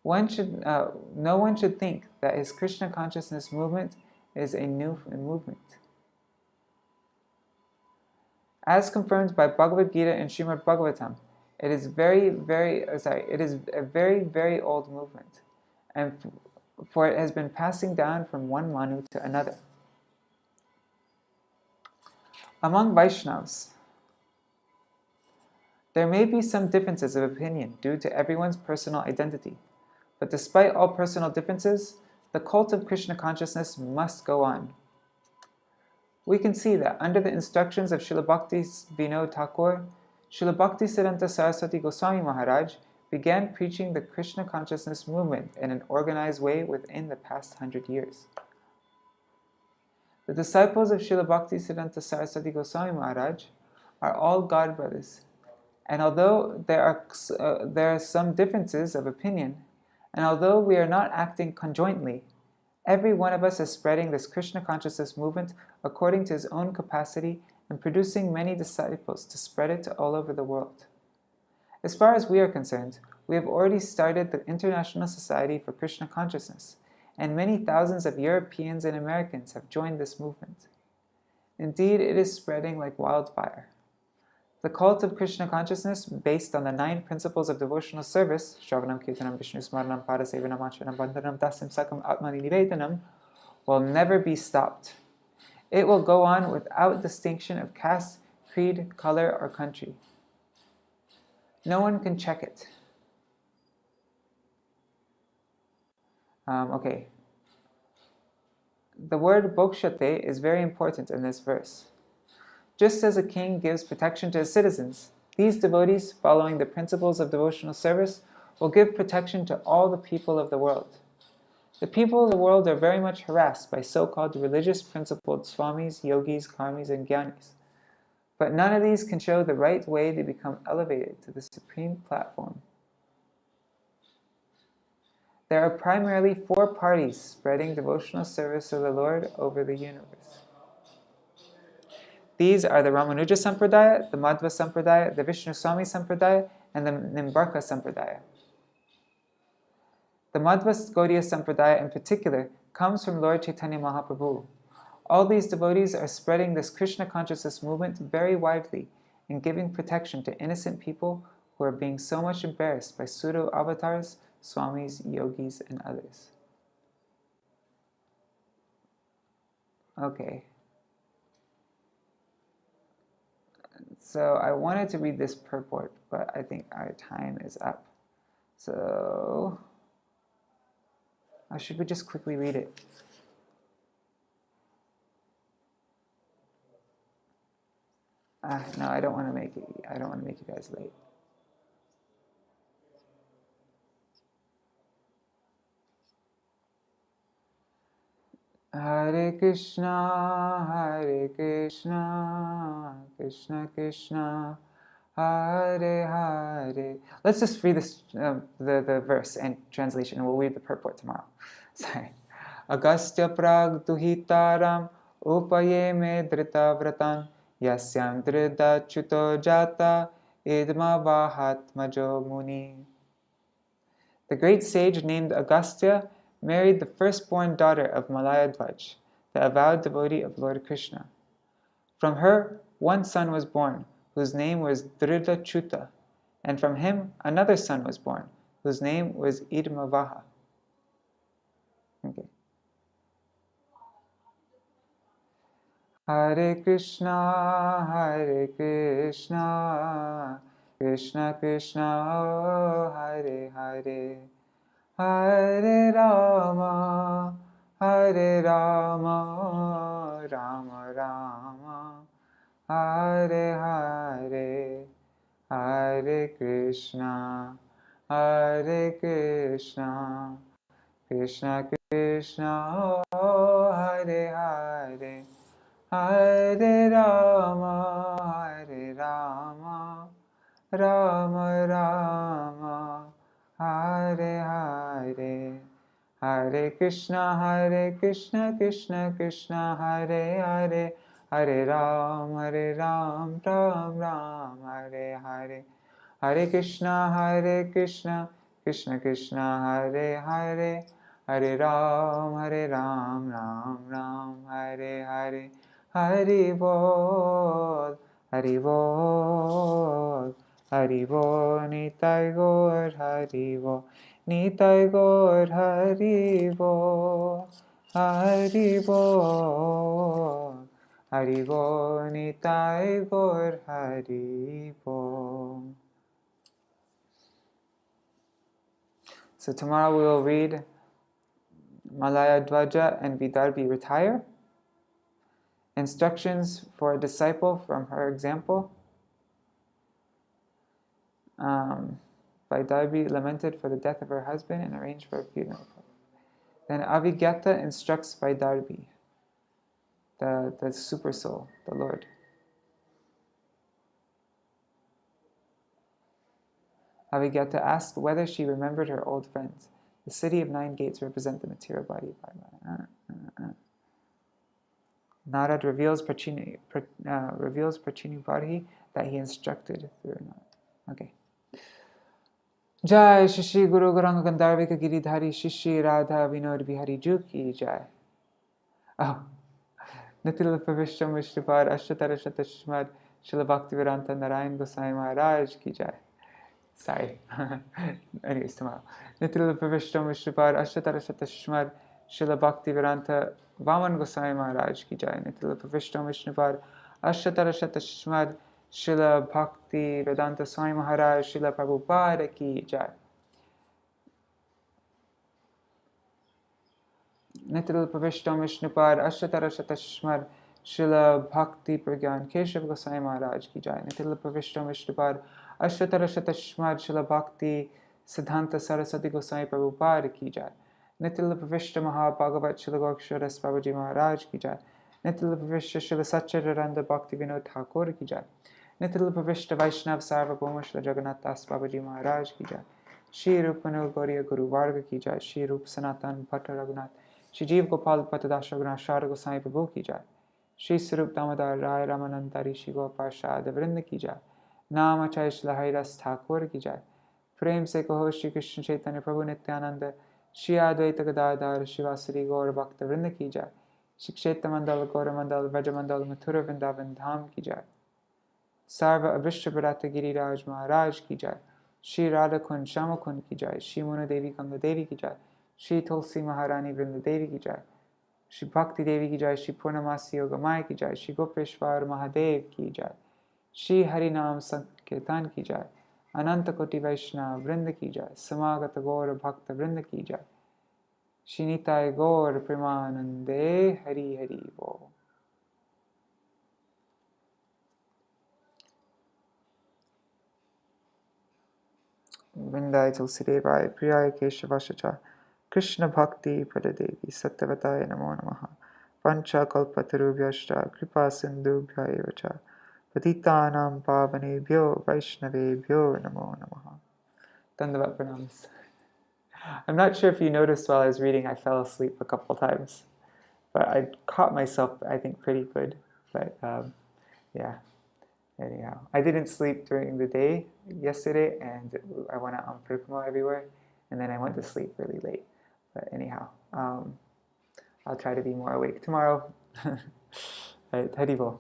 No one should think that his Krishna consciousness movement is a new movement. As confirmed by Bhagavad Gita and Śrīmad-Bhāgavatam, it is a very, very old movement, and for it has been passing down from one Manu to another. Among Vaishnavas, there may be some differences of opinion due to everyone's personal identity, but despite all personal differences, the cult of Krishna consciousness must go on. We can see that under the instructions of Srila Bhakti Vinod Thakur, Srila Bhaktisiddhanta Saraswati Goswami Maharaj began preaching the Krishna consciousness movement in an organized way within the past 100 years. The disciples of Srila Bhaktisiddhanta Saraswati Goswami Maharaj are all God brothers, and although there are some differences of opinion, and although we are not acting conjointly, every one of us is spreading this Krishna consciousness movement according to his own capacity and producing many disciples to spread it all over the world. As far as we are concerned, we have already started the International Society for Krishna Consciousness, and many thousands of Europeans and Americans have joined this movement. Indeed, it is spreading like wildfire. The cult of Krishna consciousness, based on the 9 principles of devotional service, Shravanam, Kirtanam, Vishnu Smaranam, Padasevanam, Acharanam, Bandhanam, Dasyam, Sakam, Atmani, Nivedanam, will never be stopped. It will go on without distinction of caste, creed, color, or country. No one can check it. Okay. The word bhokshate is very important in this verse. Just as a king gives protection to his citizens, these devotees, following the principles of devotional service, will give protection to all the people of the world. The people of the world are very much harassed by so-called religious principled swamis, yogis, karmis, and gyanis. But none of these can show the right way to become elevated to the supreme platform. There are primarily 4 parties spreading devotional service of the Lord over the universe. These are the Ramanuja Sampradaya, the Madhva Sampradaya, the Vishnu Swami Sampradaya, and the Nimbarka Sampradaya. The Madhva Gaudiya Sampradaya in particular comes from Lord Chaitanya Mahaprabhu. All these devotees are spreading this Krishna consciousness movement very widely and giving protection to innocent people who are being so much embarrassed by pseudo-avatars, swamis, yogis, and others. Okay. So I wanted to read this purport, but I think our time is up. So, should we just quickly read it? No, I don't want to make you guys late. Hare Krishna, Krishna Krishna, Hare Hare. Let's just read this, the verse and translation, and we'll read the purport tomorrow. Sorry. Agastya prag duhitaram upaye me drita vratan yasyam drida chuto jata idma vahatmajo muni. The great sage named Agastya married the firstborn daughter of Malayadhvaja, the avowed devotee of Lord Krishna. From her, one son was born, whose name was Dhridachuta, and from him another son was born, whose name was Idmavaha. Okay. Hare Krishna, Krishna Krishna, Hare Hare, Hare Rama, Rama Rama, Hare Hare, Hare Krishna, Krishna Krishna, Hare Hare, Hare Rama, Rama Rama, Hare Hare, Hare Krishna, Krishna Krishna, Hare Hare, Hare Ram, Ram Ram, Hare Hare, Hare Krishna, Krishna Krishna, Hare Hare, Hare Ram, Ram Ram, Hare Hare, Hari Bol, Hari Bol, Hari Bol, Nitai Gaur, Hari Bol, Nitai Gaur, Hari Bol, Hari Bol, Hari Bol, Nitai Gaur, Hari Bol. So tomorrow we will read Malayadhvaja and Vaidarbhī retire, instructions for a disciple from her example. Vaidarbhī lamented for the death of her husband and arranged for a funeral. Then Avigyata instructs Vaidarbhī. the super soul, the Lord. Avijata asked whether she remembered her old friends. The city of 9 gates represent the material body. Narad reveals Prachini that he instructed through Narad. Okay. Jai Shishi Guru Gauranga Gandharvika Giridhari Shishi Radha Vinod Bihari Juki Jai. Oh. Nitil Pravishtam Vishnupad Ashtatara Shatashmad Srila Bhaktivedanta Narayan Gosai Maharaj Ki Jai. Sorry. Anyways, tomorrow. Nitil Pravishtam Vishnupad Ashtatara Shatashmad Srila Bhaktivedanta Vaman Gosai Maharaj Ki Jai. Nitil Pravishtam Vishnupad Ashtatara Shatashmad Srila Bhakti Vedanta Swami Maharaj Srila Prabhupada Ki Jai. Nitil Pravishtam Vishnupad Ashtatara Shatashmad Srila Bhakti Pragyan Keshav Gosai Maharaj Ki Jai. Nitil Pravishtam Vishnupad Ashtatara Shatashmad Srila Bhakti Siddhanta Saraswati Gosai Prabhupada Ki Jai. Nitil Pravishta Maha-Bhagavat Srila Goksharas Babaji Maharaj Ki Jai. Nitil Pravishta Srila Satchidananda Bhakti Vinod Thakur Ki Jai. Nitil Pravishta Vaishnav Sarvabhauma Srila Jagannath Das Babaji Maharaj Ki Jai. Shri Rupanu Gauriya Guru Varga Ki Jai. Shri Rup Sanatan Bhatta Raghunath Shri Jeev Gopal Patadasha Raghunath Shara Gosai Prabhu Ki Jai. Shri Sarup Damodar Rai Ramanantari Shri Gopal Shada Vrinda Ki Jai. Nama Chai Shri Haridas Thakur Ki Jai. Prem Se Kaho Shri Krishna Chaitanya Prabhu Nityananda Shri Advaita Gadadhar Shivasari Gaur Bhakta Vrinda Ki Jai. Shri Kshetra Mandal Gaura Mandal Vraja Mandal Mathura Vrindavan Dham Ki Jai. Sarva Avishta Bharata Giriraj Maharaj Ki Jai. Shri Radha Kund Shama Kund Ki Jai. Shri Muna Devi Ganga Devi Ki Jai. Shri Tulsi Maharani Vrinda Devi Ki Jai. Shri Bhakti Devi Ki Jai. Shri Purnamasi Yogamaya Ki Jai. Shri Gopeshwar Mahadev Ki Jai. Shri Harinam Sankirtan Ki Jai. Ananta Koti Vaishnava Vrinda Ki Jai. Samagata Gaur Bhakta Vrinda Ki Jai. Shri Nitai Gaur Premanande Hari Hari Bo. Vrindai Tulsidevai Priyai Keshavashacha Krishna Bhakti Pradadevi Sattvatai Namo Namaha Pancha Kalpatarubhyashta Kripa Sindhubhya Evacha Patitanam Pavanebhyo Vaishnavebhyo Namo Namaha. Dandavat Pranams. I'm not sure if you noticed while I was reading, I fell asleep a couple times. But I caught myself, I think, pretty good. But yeah. Anyhow, I didn't sleep during the day yesterday, and I went out on parikrama everywhere, and then I went to sleep really late. But anyhow, I'll try to be more awake tomorrow. Right, Haribol.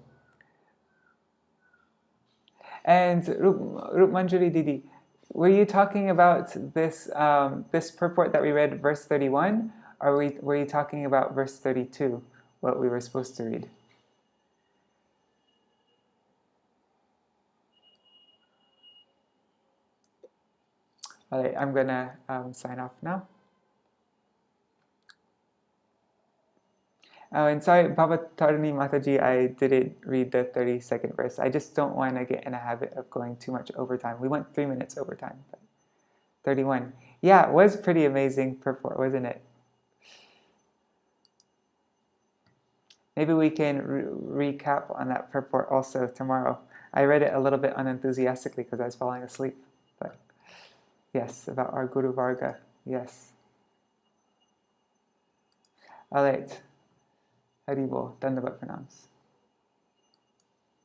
And Rup Manjari Didi, were you talking about this this purport that we read, verse 31, or were you talking about verse 32, what we were supposed to read? All right, I'm going to sign off now. Oh, and sorry, Bhavatarani Mataji, I didn't read the 32nd verse. I just don't want to get in a habit of going too much overtime. We went 3 minutes overtime. But 31. Yeah, it was pretty amazing purport, wasn't it? Maybe we can recap on that purport also tomorrow. I read it a little bit unenthusiastically because I was falling asleep. But yes, about our Guru Varga. Yes. All right. Haribol. Dandavat Pranams.